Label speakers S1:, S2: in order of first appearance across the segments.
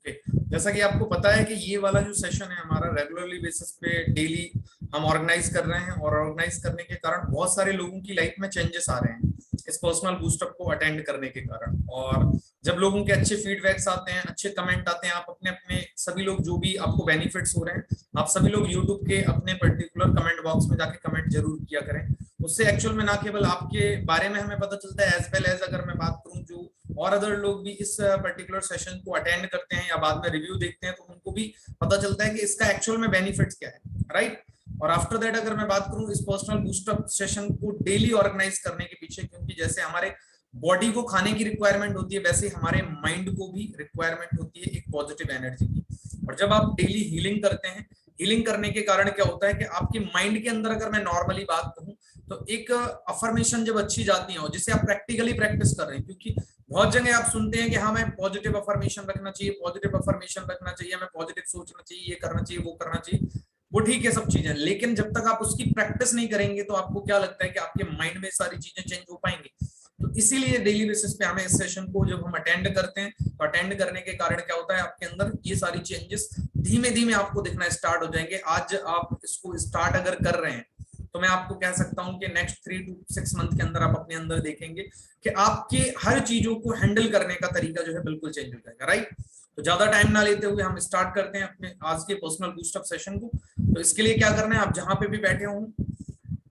S1: Okay, जैसा कि आपको पता है कि ये वाला जो सेशन है हमारा रेगुलरली बेसिस पे डेली हम ऑर्गेनाइज कर रहे हैं, और ऑर्गेनाइज करने के कारण बहुत सारे लोगों की लाइफ में चेंजेस आ रहे हैं इस पर्सनल बूस्टअप को अटेंड करने के कारण। और जब लोगों के अच्छे फीडबैक्स आते हैं, अच्छे कमेंट आते हैं, आप अपने अपने सभी लोग जो भी आपको बेनिफिट्स हो रहे हैं, आप सभी लोग यूट्यूब के अपने पर्टिकुलर कमेंट बॉक्स में जाके कमेंट जरूर किया करें। उससे एक्चुअल में ना केवल आपके बारे में हमें पता चलता है, एज वेल एज अगर मैं बात करूं जो और अदर लोग भी इस पर्टिकुलर सेशन को अटेंड करते हैं या बाद में रिव्यू देखते हैं, तो उनको भी पता चलता है कि इसका एक्चुअल में बेनिफिट्स क्या है, राइट। और आफ्टर दैट अगर मैं बात करूं इस पर्सनल बूस्टअप सेशन को डेली ऑर्गेनाइज करने के पीछे, क्योंकि जैसे हमारे बॉडी को खाने की रिक्वायरमेंट होती है, वैसे हमारे माइंड को भी रिक्वायरमेंट होती है एक पॉजिटिव एनर्जी की। और जब आप डेली हीलिंग करते हैं, हीलिंग करने के कारण क्या होता है कि आपके माइंड के अंदर, अगर मैं नॉर्मली बात कहूं तो एक अफर्मेशन जब अच्छी जाती है, और जिसे आप प्रैक्टिकली प्रैक्टिस कर रहे हैं, क्योंकि बहुत जगह आप सुनते हैं कि हाँ, मैं पॉजिटिव अफर्मेशन रखना चाहिए, पॉजिटिव अफर्मेशन रखना चाहिए, हमें पॉजिटिव सोचना चाहिए, ये करना चाहिए, वो करना चाहिए, वो ठीक है सब चीजें, लेकिन जब तक आप उसकी प्रैक्टिस नहीं करेंगे तो आपको क्या लगता है कि आपके माइंड में सारी चीजें चेंज हो पाएंगी। तो इसीलिए डेली बेसिस पे हमें इस सेशन को जब हम अटेंड करते हैं, तो अटेंड करने के कारण क्या होता है, आपके अंदर ये सारी चेंजेस धीमे धीमे आपको दिखना स्टार्ट हो जाएंगे। आज आप इसको स्टार्ट अगर कर रहे हैं तो मैं आपको कह सकता हूं कि नेक्स्ट 3 to 6 मंथ के अंदर आप अपने अंदर देखेंगे कि आपके हर चीजों को हैंडल करने का तरीका जो है बिल्कुल चेंज हो जाएगा, राइट। तो ज्यादा टाइम ना लेते हुए हम स्टार्ट करते हैं अपने आज के पर्सनल बूस्टअप सेशन को। तो इसके लिए क्या करना है, आप जहां पे भी बैठे हों,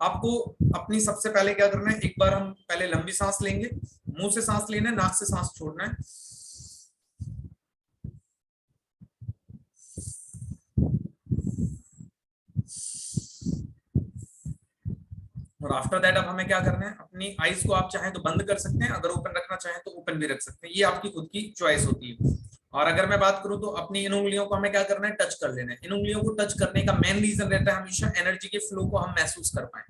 S1: आपको अपनी सबसे पहले क्या करना है, एक बार हम पहले लंबी सांस लेंगे, मुंह से सांस लेना है, नाक से सांस छोड़ना है। और आफ्टर दैट अब हमें क्या करना है, अपनी आईज को आप चाहें तो बंद कर सकते हैं, अगर ओपन रखना चाहें तो ओपन भी रख सकते हैं, ये आपकी खुद की चॉइस होती है। और अगर मैं बात करूं तो अपनी इन उंगलियों को हमें क्या करना है, टच कर लेना है। इन उंगलियों को टच करने का मेन रीजन रहता है हमेशा एनर्जी के फ्लो को हम महसूस कर पाए,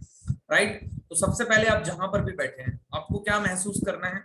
S1: राइट। तो सबसे पहले आप जहां पर भी बैठे हैं, आपको क्या महसूस करना है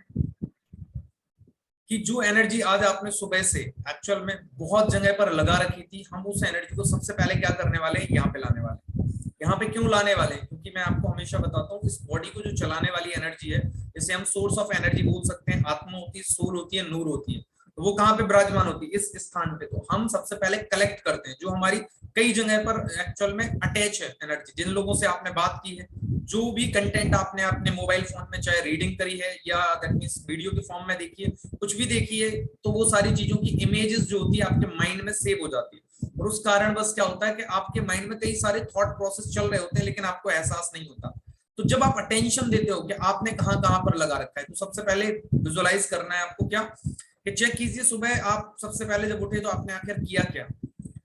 S1: कि जो एनर्जी आज आपने सुबह से एक्चुअल में बहुत जगह पर लगा रखी थी, हम उस एनर्जी को सबसे पहले क्या करने वाले हैं, यहाँ पे लाने वाले हैं। यहाँ पे क्यों लाने वाले हैं, क्योंकि मैं आपको हमेशा बताता हूँ, इस बॉडी को जो चलाने वाली एनर्जी है, जिसे हम सोर्स ऑफ एनर्जी बोल सकते हैं, आत्मा होती है, सोल होती है, नूर होती है, तो वो कहाँ पे विराजमान होती है, इस स्थान पे। तो हम सबसे पहले कलेक्ट करते हैं जो हमारी कई जगह पर एक्चुअल में अटैच है एनर्जी, जिन लोगों से आपने बात की है, जो भी कंटेंट आपने अपने मोबाइल फोन में चाहे रीडिंग करी है या दैट मींस वीडियो के फॉर्म में देखिए, कुछ भी देखिए, तो वो सारी चीजों की इमेजेस जो होती है आपके माइंड में सेव हो जाती है। और उस कारण बस क्या होता है कि आपके माइंड में कई सारे थॉट प्रोसेस चल रहे होते हैं, लेकिन आपको एहसास नहीं होता। तो जब आप अटेंशन देते हो कि आपने कहाँ कहाँ पर लगा रखा है, तो सबसे पहले विजुअलाइज करना है आपको क्या, कि चेक कीजिए सुबह आप सबसे पहले जब उठे तो आपने आखिर किया क्या।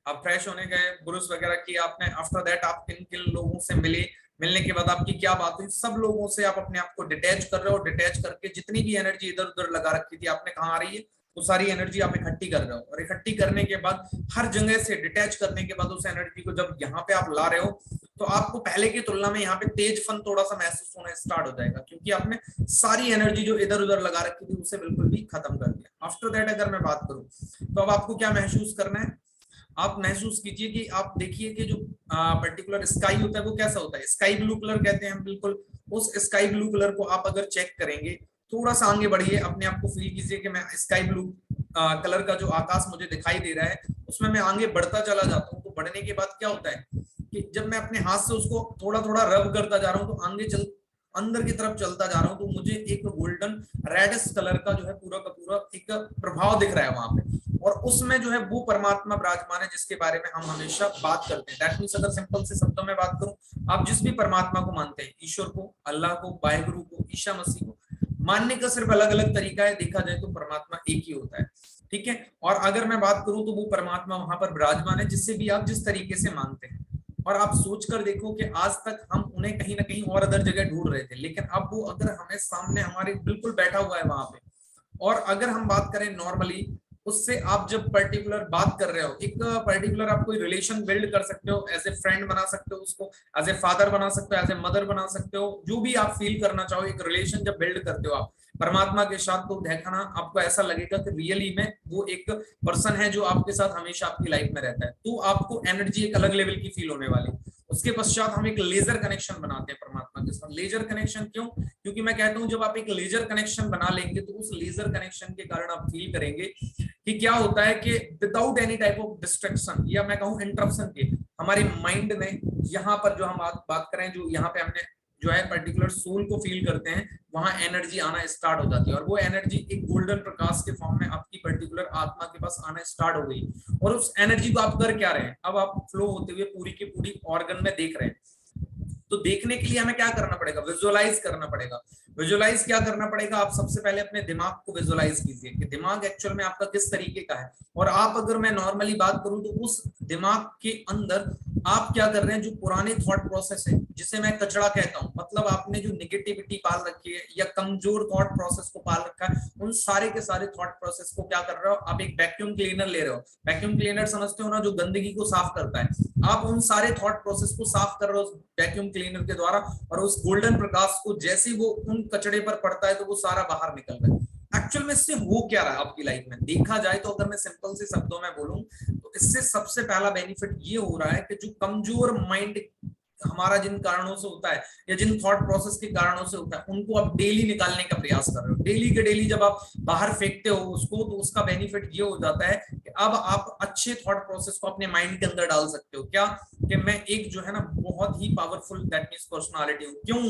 S1: आप फ्रेश होने गए, ब्रश वगैरह किया आपने, आफ्टर दैट आप किन किन लोगों से मिले, मिलने के बाद आपकी क्या बात हुई, सब लोगों से आप अपने आप को डिटैच कर रहे हो। डिटैच करके जितनी भी एनर्जी इधर उधर लगा रखी थी आपने, कहाँ आ रही है, वो सारी एनर्जी आप इकट्ठी कर रहे हो। और इकट्ठी करने के बाद, हर जगह से डिटैच करने के बाद, उस एनर्जी को जब यहाँ पे आप ला रहे हो, तो आपको पहले की तुलना में यहाँ पे तेजपन थोड़ा सा महसूस होना स्टार्ट हो जाएगा, क्योंकि आपने सारी एनर्जी जो इधर उधर लगा रखी थी उसे बिल्कुल भी खत्म कर दिया। आफ्टर दैट अगर मैं बात करूं, तो अब आपको क्या महसूस करना है, आप महसूस कीजिए कि आप देखिए कि जो पर्टिकुलर स्काई होता है वो कैसा होता है, स्काई ब्लू कलर कहते हैं हम, बिल्कुल उस स्काई ब्लू कलर को आप अगर चेक करेंगे, थोड़ा सा आगे बढ़िए, अपने आप को फील कीजिए कि मैं स्काई ब्लू कलर का जो आकाश मुझे दिखाई दे रहा है उसमें मैं आगे बढ़ता चला जाता हूँ। तो बढ़ने के बाद क्या होता है कि जब मैं अपने हाथ से उसको थोड़ा थोड़ा रब करता जा रहा हूँ, तो आगे चल अंदर की तरफ चलता जा रहा हूँ, तो मुझे एक गोल्डन रेडिश कलर का जो है पूरा का पूरा एक प्रभाव दिख रहा है वहां पे। और उसमें जो है वो परमात्मा विराजमान है जिसके बारे में हम हमेशा बात करते हैं। दैट मींस अगर सिंपल से शब्दों में बात करूं, आप जिस भी परमात्मा को मानते हैं, ईश्वर को, अल्लाह को, वाहिगुरु को, ईसा मसीह को, मानने का सिर्फ अलग अलग तरीका है, देखा जाए तो परमात्मा एक ही होता है, ठीक है। और अगर मैं बात करूं तो वो परमात्मा वहां पर विराजमान है, जिससे भी आप जिस तरीके से मानते हैं। और आप सोच कर देखो कि आज तक हम उन्हें कहीं ना कहीं और अदर जगह ढूंढ रहे थे, लेकिन अब वो अगर हमें सामने हमारे बिल्कुल बैठा हुआ है वहां पे। और अगर हम बात करें नॉर्मली, उससे आप जब पर्टिकुलर बात कर रहे हो, एक पर्टिकुलर आप कोई रिलेशन बिल्ड कर सकते हो, एज ए फ्रेंड बना सकते हो उसको, एज ए फादर बना सकते हो, एज ए मदर बना सकते हो, जो भी आप फील करना चाहो, एक रिलेशन जब बिल्ड करते हो आप परमात्मा के साथ, तो देखना आपको ऐसा लगेगा कि रियली में वो एक पर्सन है जो आपके साथ हमेशा आपकी लाइफ में रहता है। तो आपको एनर्जी एक अलग लेवल की फील होने वाली। उसके पश्चात हम एक लेजर कनेक्शन बनाते हैं परमात्मा के साथ। लेजर कनेक्शन क्यों? क्योंकि मैं कहता हूं जब आप एक लेजर कनेक्शन बना लेंगे तो उस लेजर कनेक्शन के कारण आप फील करेंगे कि क्या होता है कि without any type of destruction या मैं कहूं इंटरप्शन के, हमारे माइंड ने यहाँ पर जो हम बात करें, जो यहाँ पे हमने जो है पर्टिकुलर सोल को फील करते हैं, वहां एनर्जी आना स्टार्ट हो जाती है और वो एनर्जी एक गोल्डन प्रकाश के फॉर्म में आपकी पर्टिकुलर आत्मा के पास आना स्टार्ट हो गई। और उस एनर्जी को आप कर क्या रहे हैं, अब आप फ्लो होते हुए पूरी की पूरी ऑर्गन में देख रहे हैं। तो देखने के लिए हमें क्या करना पड़ेगा? विजुअलाइज करना पड़ेगा। विजुअलाइज क्या करना पड़ेगा? आप सबसे पहले अपने दिमाग को विजुअलाइज कीजिए कि दिमाग एक्चुअल में आपका किस तरीके का है। और आप अगर मैं नॉर्मली बात करूं तो उस दिमाग के अंदर आप क्या कर रहे हैं, जो पुराने थॉट प्रोसेस है जिसे मैं कचरा कहता हूं, मतलब आपने जो निगेटिविटी पाल रखी है या कमजोर थॉट प्रोसेस को पाल रखा है, उन सारे के सारे थॉट प्रोसेस को क्या कर रहे हो, आप एक वैक्यूम क्लीनर ले रहे हो। वैक्यूम क्लीनर समझते हो ना, जो गंदगी को साफ करता है। आप उन सारे थॉट प्रोसेस को साफ कर रहे हो वैक्यूम क्लीनर के द्वारा, और उस गोल्डन प्रकाश को जैसे वो उन कचड़े पर पड़ता है तो वो सारा बाहर निकल रहा है। एक्चुअल में इससे हो क्या रहा है आपकी लाइफ में, देखा जाए तो अगर मैं सिंपल से शब्दों में बोलूं तो इससे सबसे पहला बेनिफिट ये हो रहा है कि जो कमजोर माइंड हमारा जिन कारणों से होता है या जिन थॉट प्रोसेस के कारणों से होता है, उनको आप डेली निकालने का प्रयास कर रहे हो। डेली के डेली जब आप बाहर फेंकते हो उसको, तो उसका बेनिफिट ये हो जाता है कि अब आप अच्छे थॉट प्रोसेस को अपने माइंड के अंदर डाल सकते हो। क्या कि मैं एक जो है ना बहुत ही पावरफुल दैट मींस पर्सनालिटी हूँ। क्यों?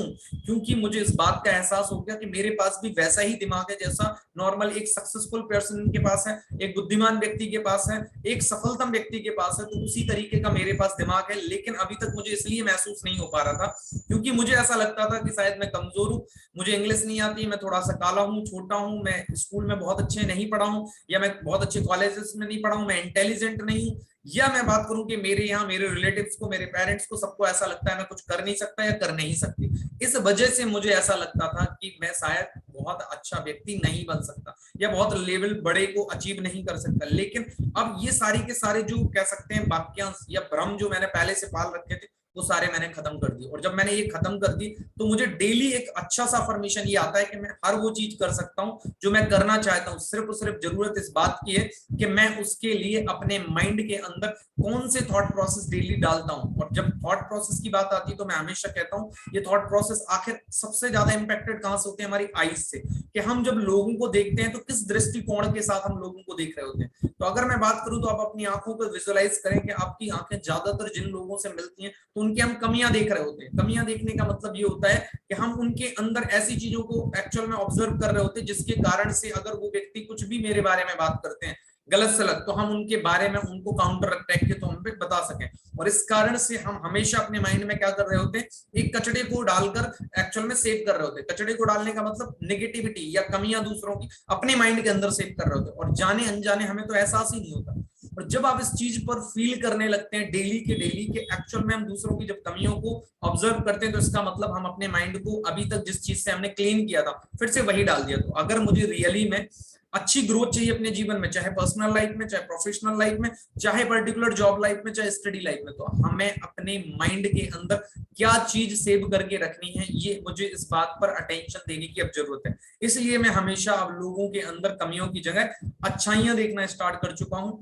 S1: क्योंकि मुझे इस बात का एहसास हो गया कि मेरे पास भी वैसा ही दिमाग है जैसा नॉर्मल एक सक्सेसफुल पर्सन के पास है, एक बुद्धिमान व्यक्ति के पास है, एक सफलतम व्यक्ति के पास है। तो उसी तरीके का मेरे पास दिमाग है। लेकिन अभी तक मुझे इसलिए महसूस नहीं हो पा रहा था क्योंकि मुझे ऐसा लगता था कि शायद मैं कमजोर हूँ, मुझे इंग्लिश नहीं आती, मैं थोड़ा सा काला हूँ, छोटा हूँ, मैं स्कूल में बहुत अच्छे नहीं पढ़ा हूँ, या मैं बहुत अच्छे कॉलेजेस में नहीं पढ़ा हूँ, मैं इंटेलिजेंट नहीं हूँ, या मैं बात करूं कि मेरे यहाँ मेरे रिलेटिव्स को, मेरे पेरेंट्स को, सबको ऐसा लगता है मैं कुछ कर नहीं सकता या कर नहीं सकती। इस वजह से मुझे ऐसा लगता था कि मैं शायद बहुत अच्छा व्यक्ति नहीं बन सकता या बहुत लेवल बड़े को अचीव नहीं कर सकता। लेकिन अब ये सारी के सारे जो कह सकते हैं वाक्यांश या भ्रम जो मैंने पहले से पाल रखे थे, वो सारे मैंने खत्म कर दिए। और जब मैंने ये खत्म कर दी तो मुझे डेली एक अच्छा सा फॉर्मेशन ये आता है कि मैं हर वो चीज कर सकता हूँ जो मैं करना चाहता हूँ। सिर्फ और सिर्फ जरूरत इस बात की है कि मैं उसके लिए अपने माइंड के अंदर कौन से थॉट प्रोसेस डेली डालता हूँ। और जब थॉट प्रोसेस की बात आती है तो मैं हमेशा कहता हूँ ये थॉट प्रोसेस आखिर सबसे ज्यादा इंपैक्टेड कहां से होते हैं? हमारी आईज से, कि हम जब लोगों को देखते हैं तो किस दृष्टिकोण के साथ हम लोगों को देख रहे होते हैं। तो अगर मैं बात करूं तो आप अपनी आंखों को विजुअलाइज करें कि आपकी आंखें ज्यादातर जिन लोगों से मिलती हैं तो उनकी हम कमियां देख रहे होते हैं। कमियां देखने का मतलब ये होता है कि हम उनके अंदर ऐसी चीजों को एक्चुअल में ऑब्जर्व कर रहे होते हैं जिसके कारण से अगर वो व्यक्ति कुछ भी मेरे बारे में बात करते हैं गलत सलत, तो हम उनके बारे में उनको काउंटर अटैक के तौर पे बता सकें। और इस कारण से हम हमेशा अपने माइंड में क्या कर रहे होते हैं, एक कचड़े को डालकर एक्चुअल में सेव कर रहे होते हैं। कचड़े को डालने का मतलब नेगेटिविटी या कमियां दूसरों की अपने माइंड के अंदर सेव कर रहे होते हैं, और जाने अनजाने हमें तो एहसास ही नहीं होता। और जब आप इस चीज पर फील करने लगते हैं डेली के डेली के एक्चुअल में हम दूसरों की जब कमियों को ऑब्जर्व करते हैं, तो इसका मतलब हम अपने माइंड को अभी तक जिस चीज से हमने क्लीन किया था फिर से वही डाल दिया। तो अगर मुझे रियली में अच्छी ग्रोथ चाहिए अपने जीवन में, चाहे पर्सनल लाइफ में, चाहे प्रोफेशनल लाइफ में, चाहे पर्टिकुलर जॉब लाइफ में, चाहे स्टडी लाइफ में, तो हमें अपने माइंड के अंदर क्या चीज सेव करके रखनी है, ये मुझे इस बात पर अटेंशन देने की अब जरूरत है। इसलिए मैं हमेशा अब लोगों के अंदर कमियों की जगह अच्छाइयां देखना स्टार्ट कर चुका हूं।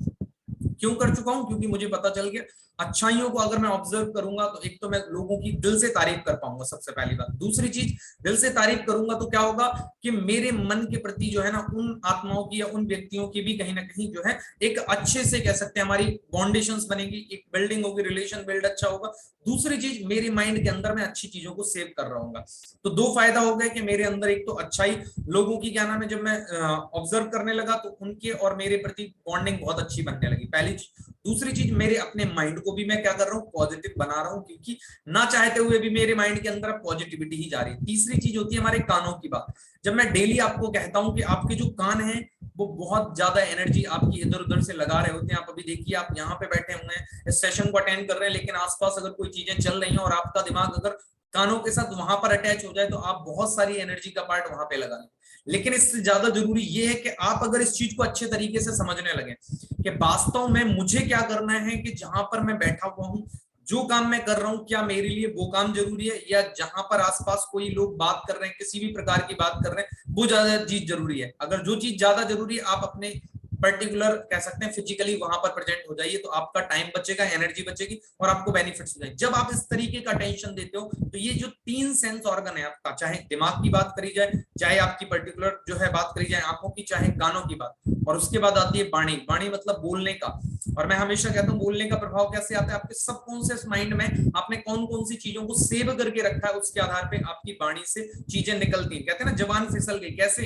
S1: क्यों कर चुका हूं? क्योंकि मुझे पता चल गया अच्छाइयों को अगर मैं ऑब्जर्व करूंगा तो एक तो मैं लोगों की दिल से तारीफ कर पाऊंगा, सबसे पहली बात। दूसरी चीज, दिल से तारीफ करूंगा तो क्या होगा कि मेरे मन के प्रति जो है ना उन आत्माओं की या उन व्यक्तियों की भी कहीं ना कहीं जो है एक अच्छे से कह सकते हैं हमारी बाउंडेशंस बनेगी, एक बिल्डिंग होगी, रिलेशन बिल्ड अच्छा होगा। दूसरी चीज, मेरे माइंड के अंदर मैं अच्छी चीजों को सेव कर रहा हूँ। तो दो फायदा हो गए कि मेरे अंदर एक तो अच्छाई, लोगों की क्या नाम है, जब मैं ऑब्जर्व करने लगा तो उनके और मेरे प्रति बॉन्डिंग बहुत अच्छी बनने लगी, पहली चीज। दूसरी चीज, मेरे अपने माइंड को भी मैं क्या कर रहा हूँ, पॉजिटिव बना रहा हूँ, क्योंकि ना चाहते हुए भी मेरे माइंड के अंदर पॉजिटिविटी ही जा रही है। तीसरी चीज होती है हमारे कानों की बात। जब मैं डेली आपको कहता हूं कि आपके जो कान हैं वो बहुत ज्यादा एनर्जी आपकी इधर उधर से लगा रहे होते हैं। आप अभी देखिए, आप यहाँ पे बैठे हुए हैं, इस सेशन को अटेंड कर रहे हैं, लेकिन आसपास अगर कोई चीजें चल रही हैं और आपका दिमाग अगर कानों के साथ वहां पर अटैच हो जाए तो आप बहुत सारी एनर्जी का पार्ट वहां पे लगा लें। लेकिन इससे ज्यादा जरूरी ये है कि आप अगर इस चीज को अच्छे तरीके से समझने लगे कि वास्तव में मुझे क्या करना है, कि जहां पर मैं बैठा हुआ हूं, जो काम मैं कर रहा हूं, क्या मेरे लिए वो काम जरूरी है, या जहां पर आसपास कोई लोग बात कर रहे हैं, किसी भी प्रकार की बात कर रहे हैं, वो ज्यादा चीज जरूरी है। अगर जो चीज ज्यादा जरूरी है, आप अपने पर्टिकुलर कह सकते हैं फिजिकली वहां पर प्रेजेंट हो जाइए, तो आपका टाइम बचेगा, एनर्जी बचेगी और आपको बेनिफिट्स हो जाएंगे। जब आप इस तरीके का टेंशन देते हो तो ये जो 3 सेंस ऑर्गन है आपका, चाहे दिमाग की बात करी जाए, चाहे आपकी पर्टिकुलर जो है बात करी जाए आंखों की, चाहे कानों की बात, और उसके बाद आती है वाणी। वाणी मतलब बोलने का। और मैं हमेशा कहता हूँ बोलने का प्रभाव कैसे आता है, आपके सबकॉन्शियस माइंड में आपने कौन कौन सी चीजों को सेव करके रखा है, उसके आधार पे आपकी वाणी से चीजें निकलती हैं। कहते हैं ना जबान फिसल गई, कैसे?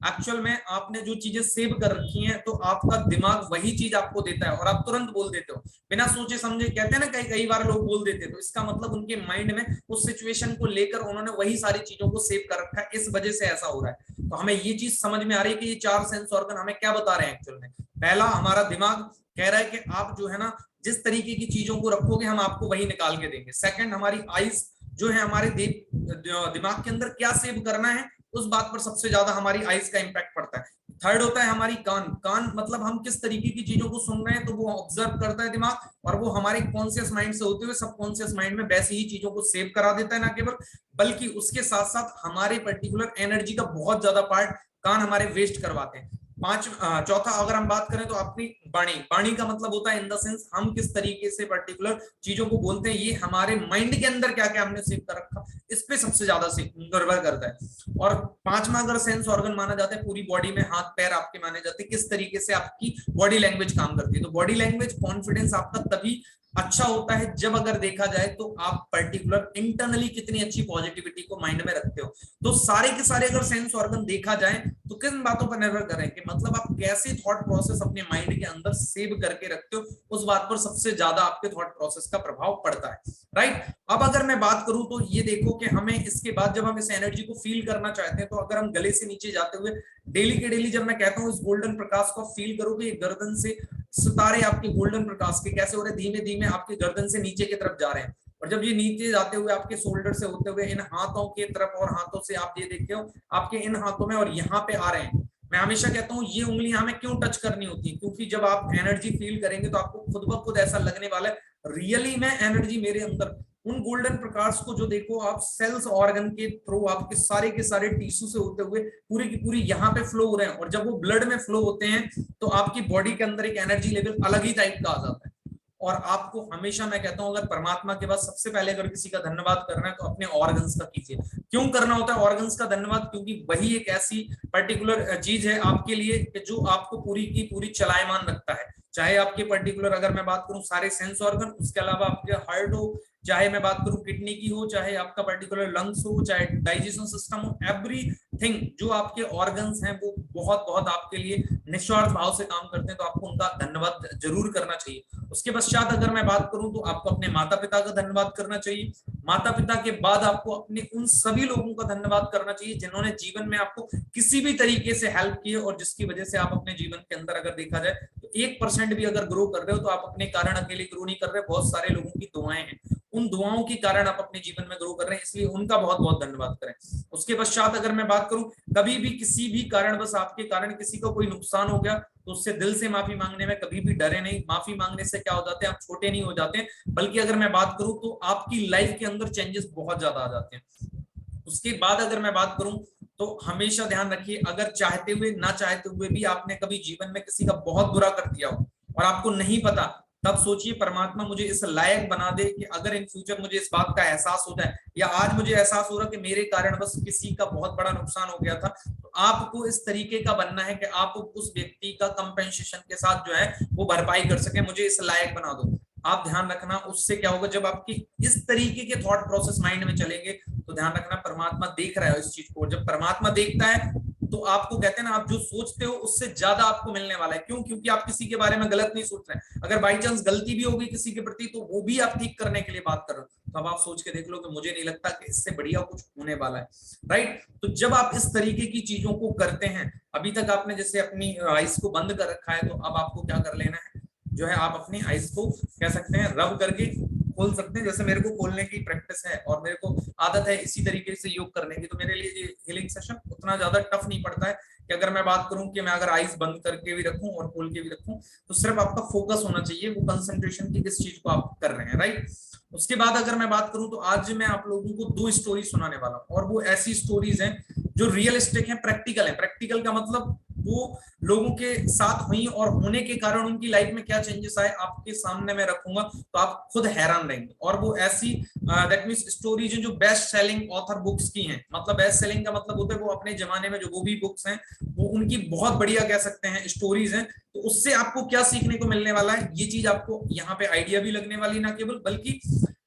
S1: एक्चुअल में आपने जो चीजें सेव कर रखी हैं तो आपका दिमाग वही चीज आपको देता है और आप तुरंत बोल देते हो बिना सोचे समझे। कहते हैं ना कई कई बार लोग बोल देते हैं, तो इसका मतलब उनके माइंड में उस सिचुएशन को लेकर उन्होंने वही सारी चीजों को सेव कर रखा है, इस वजह से ऐसा हो रहा है। तो हमें ये चीज समझ में आ रही है कि ये 4 सेंस ऑर्गन हमें क्या बता रहे हैं एक्चुअल में। पहला, हमारा दिमाग कह रहा है कि आप जो है ना जिस तरीके की चीजों को रखोगे हम आपको वही निकाल के देंगे। सेकंड, हमारी आईज जो है हमारे दिमाग के अंदर क्या सेव करना है उस बात पर सबसे ज्यादा हमारी आईज का इंपैक्ट पड़ता है। थर्ड होता है हमारी कान। कान मतलब हम किस तरीके की चीजों को सुन रहे हैं, तो वो ऑब्जर्व करता है दिमाग, और वो हमारे कॉन्शियस माइंड से होते हुए सबकॉन्शियस माइंड में वैसी ही चीजों को सेव करा देता है। ना केवल बल्कि उसके साथ साथ हमारे पर्टिकुलर एनर्जी का बहुत ज्यादा पार्ट कान हमारे वेस्ट करवाते हैं। चौथा अगर हम बात करें तो अपनी वाणी। वाणी का मतलब होता है इन द सेंस हम किस तरीके से पर्टिकुलर चीजों को बोलते हैं, ये हमारे माइंड के अंदर क्या क्या हमने सेव कर रखा इस पे सबसे ज्यादा निर्भर करता है। और पांचवा अगर सेंस ऑर्गन माना जाता है पूरी बॉडी में, हाथ पैर आपके माने जाते हैं, किस तरीके से आपकी बॉडी लैंग्वेज काम करती है। तो बॉडी लैंग्वेज, कॉन्फिडेंस आपका तभी अच्छा होता है जब अगर देखा जाए तो आप पर्टिकुलर इंटरनली कितनी अच्छी पॉजिटिविटी को माइंड में रखते हो। तो सारे के सारे अगर सेंस ऑर्गन देखा जाए तो किन बातों पर निर्भर कर रहे हैं कि मतलब आप कैसे थॉट प्रोसेस अपने माइंड के अंदर सेव करके रखते हो, उस बात पर सबसे ज्यादा आपके थॉट प्रोसेस का प्रभाव पड़ता है। राइट। अब अगर मैं बात करूं तो ये देखो कि हमें इसके बाद जब हम इस एनर्जी को फील करना चाहते हैं तो अगर हम गले से नीचे जाते हुए डेली के डेली, जब मैं कहता हूं इस गोल्डन प्रकाश को फील करोगे, ये गर्दन से सितारे आपके गोल्डन प्रकाश के कैसे हो रहे हैं, धीमे धीमे आपके गर्दन से नीचे की तरफ जा रहे हैं, और जब ये नीचे जाते हुए आपके शोल्डर से होते हुए इन हाथों की तरफ, और हाथों से आप ये देखते हो आपके इन हाथों में और यहाँ पे आ रहे हैं। मैं हमेशा कहता हूँ ये उंगलियां हमें क्यों टच करनी होती है, क्योंकि जब आप एनर्जी फील करेंगे तो आपको खुद ब खुद ऐसा लगने वाला है रियली में एनर्जी मेरे अंदर, उन गोल्डन प्रकाश को जो देखो आप सेल्स ऑर्गन के थ्रू आपके सारे टिश्यू से होते हुए पूरी की पूरी यहाँ पे फ्लो हो रहे हैं, और जब वो ब्लड में फ्लो होते हैं तो आपकी बॉडी के अंदर एक एनर्जी लेवल अलग ही टाइप का आ जाता है। और आपको हमेशा मैं कहता हूं अगर परमात्मा के बाद सबसे पहले अगर किसी का धन्यवाद करना है तो अपने ऑर्गन्स का कीजिए। क्यों करना होता है ऑर्गन्स का धन्यवाद? क्योंकि वही एक ऐसी पर्टिकुलर चीज है आपके लिए जो आपको पूरी की पूरी चलायमान रखता है। चाहे आपके पर्टिकुलर अगर मैं बात करूं सारे सेंस ऑर्गन, उसके अलावा आपके हार्ट हो, चाहे मैं बात करूं किडनी की हो, चाहे आपका पर्टिकुलर लंग्स हो, चाहे डाइजेशन सिस्टम हो, एवरीथिंग जो आपके ऑर्गन्स हैं वो बहुत बहुत आपके लिए निस्वार्थ भाव से काम करते हैं, तो आपको उनका धन्यवाद जरूर करना चाहिए। उसके पश्चात अगर मैं बात करूं तो आपको अपने माता पिता का धन्यवाद करना चाहिए। माता पिता के बाद आपको अपने उन सभी लोगों का धन्यवाद करना चाहिए जिन्होंने जीवन में आपको किसी भी तरीके से हेल्प की और जिसकी वजह से आप अपने जीवन के अंदर अगर देखा जाए तो 1% भी अगर ग्रो कर रहे हो तो आप अपने कारण अकेले ग्रो नहीं कर रहे, बहुत सारे लोगों की दुआएं हैं, उन दुआओं के कारण आप अपने जीवन में ग्रो कर रहे हैं, इसलिए उनका बहुत बहुत धन्यवाद करें। उसके पश्चात अगर मैं बात करूं कभी भी किसी भी कारण बस आपके कारण किसी को कोई नुकसान हो गया तो उससे दिल से माफी मांगने में कभी भी डरे नहीं। माफी मांगने से क्या हो जाते हैं, आप छोटे नहीं हो जाते, बल्कि अगर मैं बात करूं तो आपकी लाइफ के अंदर चेंजेस बहुत ज्यादा आ जाते हैं। उसके बाद अगर मैं बात करूं तो हमेशा ध्यान रखिए अगर चाहते हुए ना चाहते हुए भी आपने कभी जीवन में किसी का बहुत बुरा कर दिया हो और आपको नहीं पता, तब सोचिए परमात्मा मुझे इस लायक बना दे कि अगर इन फ्यूचर मुझे इस बात का एहसास हो जाए, या आज मुझे एहसास हो रहा कि मेरे कारण बस किसी का बहुत बड़ा नुकसान हो गया था, तो आपको इस तरीके का बनना है कि आप उस व्यक्ति का कंपेंसेशन के साथ जो है वो भरपाई कर सके, मुझे इस लायक बना दो। आप ध्यान रखना उससे क्या होगा, जब आपकी इस तरीके के थॉट प्रोसेस माइंड में चलेंगे तो ध्यान रखना परमात्मा देख रहा है इस चीज को, जब परमात्मा देखता है तो आपको कहते हैं ना आप जो सोचते हो उससे ज्यादा आपको मिलने वाला है। क्यों? क्योंकि आप किसी के बारे में गलत नहीं सोच रहे हैं, अगर बाई चांस गलती भी होगी किसी के प्रति तो वो भी आप ठीक करने के लिए बात कर रहे हो, तो अब आप सोच के देख लो कि मुझे नहीं लगता कि इससे बढ़िया कुछ होने वाला है। राइट। तो जब आप इस तरीके की चीजों को करते हैं, अभी तक आपने जैसे अपनी आइज को बंद कर रखा है, तो अब आपको क्या कर लेना है जो है आप अपनी आइज को कह सकते हैं रब करके खोल सकते हैं, जैसे मेरे को खोलने की प्रैक्टिस है और मेरे को आदत है इसी तरीके से योग करने की, तो मेरे लिए ये हीलिंग सेशन उतना ज्यादा टफ नहीं पड़ता है कि अगर मैं बात करूं कि मैं अगर आइज बंद करके भी रखूं और खोल के भी रखूं, तो सिर्फ आपका फोकस होना चाहिए वो कंसंट्रेशन की किस चीज को आप कर रहे हैं। राइट। उसके बाद अगर मैं बात करूं तो आज मैं आप लोगों को 2 स्टोरी सुनाने वाला हूं, और वो ऐसी स्टोरीज हैं जो रियलिस्टिक हैं, प्रैक्टिकल है। प्रैक्टिकल का मतलब वो लोगों के साथ हुई और होने के कारण उनकी लाइफ में क्या चेंजेस आए आपके सामने मैं रखूंगा, तो आप खुद हैरान रहेंगे। और वो ऐसी दैट मींस स्टोरीज जो बेस्ट सेलिंग ऑथर बुक्स की हैं, मतलब बेस्ट सेलिंग का मतलब होता है वो अपने जमाने में जो वो भी बुक्स हैं वो उनकी बहुत बढ़िया कह सकते हैं स्टोरीज हैं। तो उससे आपको क्या सीखने को मिलने वाला है, ये चीज आपको यहाँ पे आइडिया भी लगने वाली ना केवल, बल्कि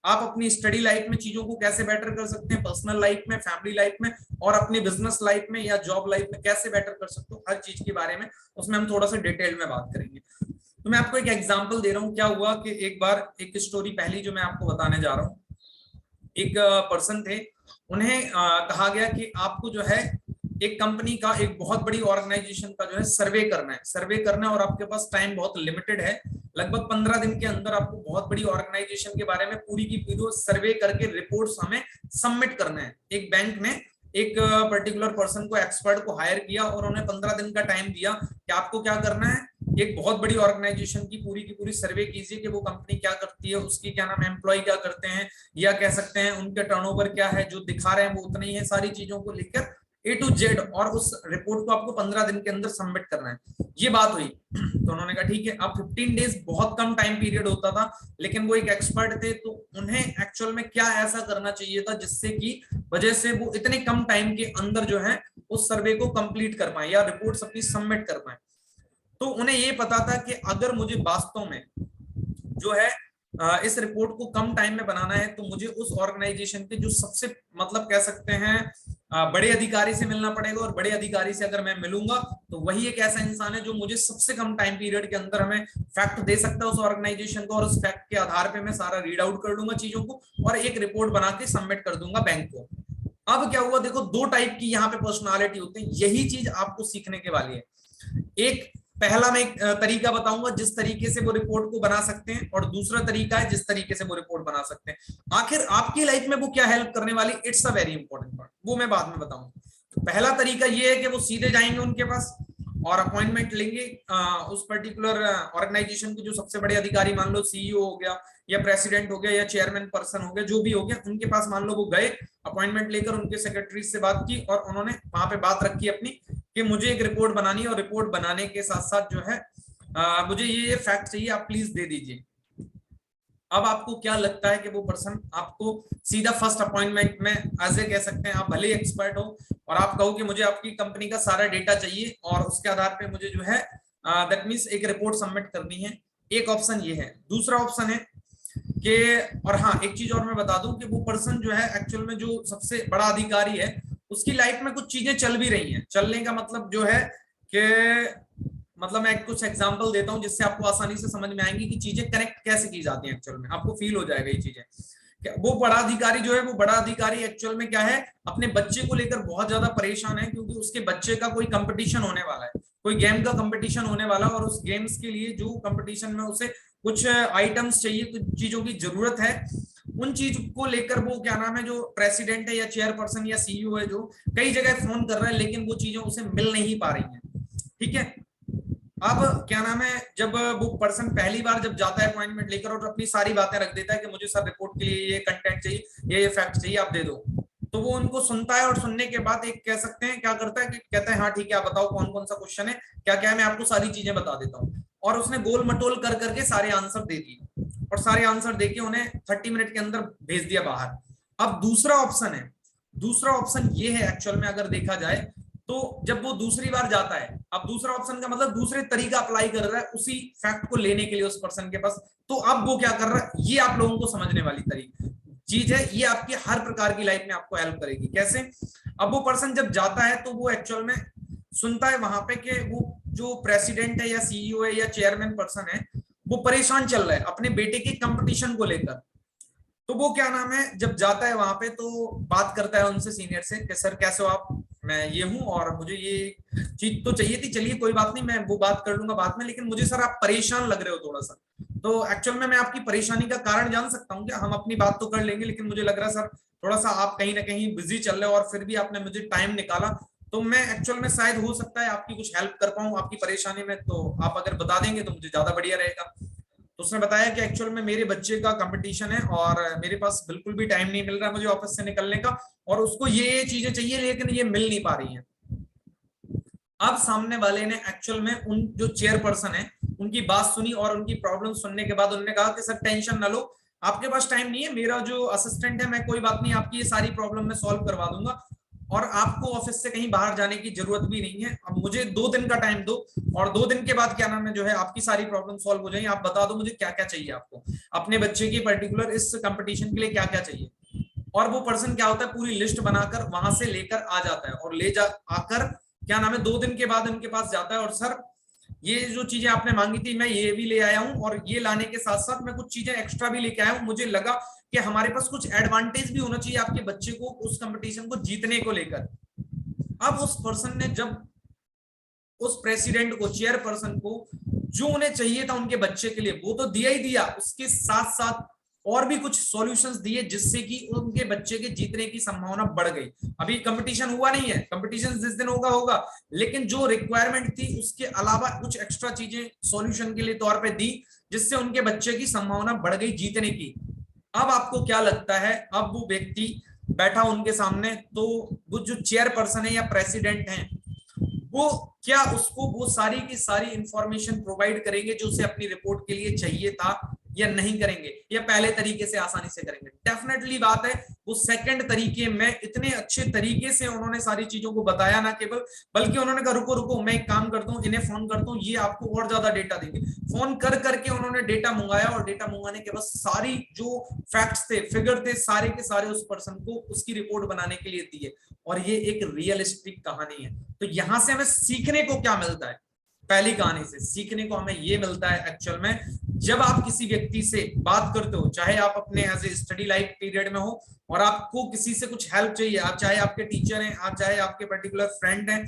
S1: आप अपनी स्टडी लाइफ में चीजों को कैसे बेटर कर सकते हैं, पर्सनल लाइफ में, फैमिली लाइफ में और अपनी बिजनेस लाइफ में या जॉब लाइफ में कैसे बेटर कर सकते हो, हर चीज के बारे में उसमें हम थोड़ा सा डिटेल में बात करेंगे। तो मैं आपको एक एग्जांपल दे रहा हूँ। क्या हुआ कि एक बार एक स्टोरी पहली जो मैं आपको बताने जा रहा हूँ, एक पर्सन थे, उन्हें कहा गया कि आपको जो है एक कंपनी का, एक बहुत बड़ी ऑर्गेनाइजेशन का जो है सर्वे करना है और आपके पास टाइम बहुत लिमिटेड है, लगभग 15 दिन के अंदर आपको बहुत बड़ी ऑर्गेनाइजेशन के बारे में पूरी की पूरी सर्वे करके रिपोर्ट्स हमें सबमिट करना है। एक बैंक ने एक पर्टिकुलर पर्सन को, एक्सपर्ट को हायर किया और उन्हें 15 दिन का टाइम दिया कि आपको क्या करना है, एक बहुत बड़ी ऑर्गेनाइजेशन की पूरी सर्वे कीजिए कि वो कंपनी क्या करती है, उसकी क्या नाम है, एम्प्लॉय क्या करते हैं, या कह सकते हैं उनके टर्नओवर क्या है, जो दिखा रहे हैं वो उतना ही है, सारी चीजों को लेकर A to Z, और उस रिपोर्ट को आपको 15 दिन के अंदर सबमिट करना है। ये बात हुई तो उन्होंने कहा ठीक है। अब 15 डेज बहुत कम टाइम पीरियड होता था, लेकिन वो एक एक्सपर्ट थे तो उन्हें एक्चुअल में क्या ऐसा करना चाहिए था जिससे कि वजह से वो इतने कम टाइम के अंदर जो है उस सर्वे को कंप्लीट कर पाए या रिपोर्ट अपनी सबमिट कर पाए। तो उन्हें ये पता था कि अगर मुझे वास्तव में जो है इस रिपोर्ट को कम टाइम में बनाना है तो मुझे उस ऑर्गेनाइजेशन के जो सबसे मतलब कह सकते हैं बड़े अधिकारी से मिलना पड़ेगा, और बड़े अधिकारी से अगर मैं मिलूंगा तो वही एक ऐसा इंसान है जो मुझे सबसे कम टाइम पीरियड के अंदर हमें फैक्ट दे सकता है उस ऑर्गेनाइजेशन को, और उस फैक्ट के आधार पे मैं सारा रीड आउट कर लूंगा चीजों को और एक रिपोर्ट बना के सबमिट कर दूंगा बैंक को। अब क्या हुआ, देखो दो टाइप की यहाँ पे पर्सनालिटी होती है, यही चीज आपको सीखने के वाली है। एक पहला मैं एक तरीका बताऊंगा जिस तरीके से वो रिपोर्ट को बना सकते हैं, और दूसरा तरीका है जिस तरीके से वो रिपोर्ट बना सकते हैं। आखिर आपकी लाइफ में वो क्या हेल्प करने वाली, it's a very important part, वो मैं बाद में बताऊंगा। तो पहला तरीका ये है कि वो सीधे जाएंगे उनके पास और अपॉइंटमेंट लेंगे उस पर्टिकुलर ऑर्गेनाइजेशन के जो सबसे बड़े अधिकारी, मान लो सीईओ हो गया या प्रेसिडेंट हो गया या चेयरमैन पर्सन हो गया, जो भी हो गया, उनके पास मान लो वो गए, अपॉइंटमेंट लेकर उनके सेक्रेटरी से बात की और उन्होंने वहां पे बात रखी अपनी कि मुझे एक रिपोर्ट बनानी है और रिपोर्ट बनाने के साथ साथ जो है मुझे ये फैक्ट चाहिए, आप प्लीज दे दीजिए। अब आपको क्या लगता है कि वो पर्सन आपको सीधा फर्स्ट अपॉइंटमेंट में एज ए कह सकते हैं, आप भले ही एक्सपर्ट हो और आप कहो कि मुझे आपकी कंपनी का सारा डेटा चाहिए और उसके आधार पे मुझे जो है दैट मींस एक रिपोर्ट सबमिट करनी है, एक ऑप्शन ये है। दूसरा ऑप्शन है कि, और हाँ एक चीज और मैं बता दूं कि वो पर्सन जो है एक्चुअल में जो सबसे बड़ा अधिकारी है उसकी लाइफ में कुछ चीजें चल भी रही हैं। चलने का मतलब जो है कि मतलब मैं कुछ एग्जांपल देता हूं जिससे आपको आसानी से समझ में आएंगी कि चीजें कनेक्ट कैसे की जाती हैं, एक्चुअल में आपको फील हो जाएगा ये चीजें। वो बड़ा अधिकारी जो है, वो बड़ा अधिकारी एक्चुअल में क्या है, अपने बच्चे को लेकर बहुत ज्यादा परेशान है, क्योंकि उसके बच्चे का कोई कंपटीशन होने वाला है, कोई गेम का कंपटीशन होने वाला, और उस गेम्स के लिए जो कंपटीशन में उसे कुछ आइटम्स चाहिए, कुछ चीजों की जरूरत है, उन चीज को लेकर वो क्या नाम है, जो प्रेसिडेंट है या चेयरपर्सन या सीईओ है, जो कई जगह फोन कर रहा है लेकिन वो चीजें उसे मिल नहीं पा रही हैं। ठीक है, अब क्या नाम है, जब वो पर्सन पहली बार जब जाता है अपॉइंटमेंट लेकर और अपनी सारी बातें रख देता है कि मुझे सर रिपोर्ट के लिए ये कंटेंट चाहिए, ये फैक्ट चाहिए, आप दे दो, तो वो उनको सुनता है और सुनने के बाद एक कह सकते हैं क्या करता है कि कहता है हाँ ठीक है, आप बताओ कौन कौन सा क्वेश्चन है, क्या क्या है, मैं आपको सारी चीजें बता देता हूँ। और उसने गोल मटोल कर करके सारे आंसर दे दिए और सारे आंसर देके उन्हें 30 मिनट के अंदर भेज दिया बाहर। अब दूसरा ऑप्शन है, दूसरा ऑप्शन ये है एक्चुअल में अगर देखा जाए तो जब वो दूसरी बार जाता है, अब दूसरा ऑप्शन का मतलब दूसरे तरीका अप्लाई कर रहा है उसी फैक्ट को लेने के लिए उस पर्सन के पास, तो अब वो क्या कर रहा है, ये आप लोगों को समझने वाली तरीका चीज है, ये आपकी हर प्रकार की लाइफ में आपको हेल्प करेगी। कैसे, अब वो पर्सन जब जाता है तो वो एक्चुअल में सुनता है वहां पे कि वो जो प्रेसिडेंट है या सीईओ है या चेयरमैन पर्सन है वो परेशान चल रहा है अपने बेटे के कंपटीशन को लेकर। तो वो क्या नाम है, जब जाता है वहां पे तो बात करता है उनसे, सीनियर से, कि सर कैसे हो आप, मैं ये हूं और मुझे ये चीज तो चाहिए थी, चलिए कोई बात नहीं, मैं वो बात कर लूंगा बाद में, लेकिन मुझे सर आप परेशान लग रहे हो थोड़ा सा, तो एक्चुअल में मैं आपकी परेशानी का कारण जान सकता हूँ क्या, हम अपनी बात तो कर लेंगे लेकिन मुझे लग रहा है सर थोड़ा सा आप कहीं ना कहीं बिजी चल रहे हो और फिर भी आपने मुझे टाइम निकाला, तो मैं एक्चुअल में शायद हो सकता है आपकी कुछ हेल्प कर पाऊं आपकी परेशानी में, तो आप अगर बता देंगे तो मुझे ज्यादा बढ़िया रहेगा। तो उसने बताया कि एक्चुअल में मेरे बच्चे का कंपटीशन है और मेरे पास बिल्कुल भी टाइम नहीं मिल रहा मुझे ऑफिस से निकलने का, और उसको ये चीजें चाहिए लेकिन ये मिल नहीं पा रही हैं। अब सामने वाले ने एक्चुअल में उन जो चेयरपर्सन है उनकी बात सुनी और उनकी प्रॉब्लम सुनने के बाद उन्होंने कहा कि सर टेंशन ना लो, आपके पास टाइम नहीं है, मेरा जो असिस्टेंट है, मैं कोई बात नहीं, आपकी ये सारी प्रॉब्लम मैं सॉल्व करवा दूंगा और आपको ऑफिस से कहीं बाहर जाने की जरूरत भी नहीं है। अब मुझे 2 दिन का टाइम दो और 2 दिन के बाद क्या नाम है जो है आपकी सारी प्रॉब्लम सॉल्व हो जाएगी। आप बता दो मुझे क्या क्या चाहिए, आपको अपने बच्चे की पर्टिकुलर इस कंपटीशन के लिए क्या क्या चाहिए। और वो पर्सन क्या होता है पूरी लिस्ट बनाकर वहां से लेकर आ जाता है और ले जा आकर क्या नाम है 2 दिन के बाद उनके पास जाता है और सर ये जो चीजें आपने मांगी थी मैं ये भी ले आया हूं और ये लाने के साथ साथ मैं कुछ चीजें एक्स्ट्रा भी लेके आया हूं, मुझे लगा कि हमारे पास कुछ एडवांटेज भी होना चाहिए आपके बच्चे को उस कंपटीशन को जीतने को लेकर। अब उस पर्सन ने जब उस प्रेसिडेंट को, चेयरपर्सन को जो उन्हें चाहिए था उनके बच्चे के लिए वो तो दिया ही दिया, उसके साथ साथ और भी कुछ सॉल्यूशंस दिए जिससे कि उनके बच्चे के जीतने की संभावना बढ़ गई। अभी कंपटीशन हुआ नहीं है, कंपटीशन जिस दिन होगा होगा, लेकिन जो रिक्वायरमेंट थी उसके अलावा कुछ एक्स्ट्रा चीजें सॉल्यूशन के लिए तौर पे दी जिससे उनके बच्चे की संभावना बढ़ गई जीतने की। अब आपको क्या लगता है, अब वो व्यक्ति बैठा उनके सामने तो वो जो चेयरपर्सन है या प्रेसिडेंट है वो क्या उसको वो सारी की सारी इंफॉर्मेशन प्रोवाइड करेंगे जो उसे अपनी रिपोर्ट के लिए चाहिए था या नहीं करेंगे, या पहले तरीके से आसानी से करेंगे? डेफिनेटली बात है वो सेकंड तरीके में इतने अच्छे तरीके से उन्होंने सारी चीजों को बताया ना केवल, बल्कि उन्होंने कहा रुको रुको मैं एक काम करता हूँ, इन्हें फोन करता हूँ, ये आपको और ज्यादा डेटा देंगे। फोन कर करके उन्होंने डेटा मंगाया और डेटा मंगाने के बाद सारी जो फैक्ट्स थे, फिगर थे, सारे के सारे उस पर्सन को उसकी रिपोर्ट बनाने के लिए दिए। और ये एक रियलिस्टिक कहानी है। तो यहां से हमें सीखने को क्या मिलता है? पहली कहानी से सीखने को हमें ये मिलता है एक्चुअल में जब आप किसी व्यक्ति से बात करते हो, चाहे आप अपने age a study life period में हो और आपको किसी से कुछ हेल्प चाहिए, आप चाहे आपके टीचर हैं, आप चाहे आपके पर्टिकुलर फ्रेंड हैं,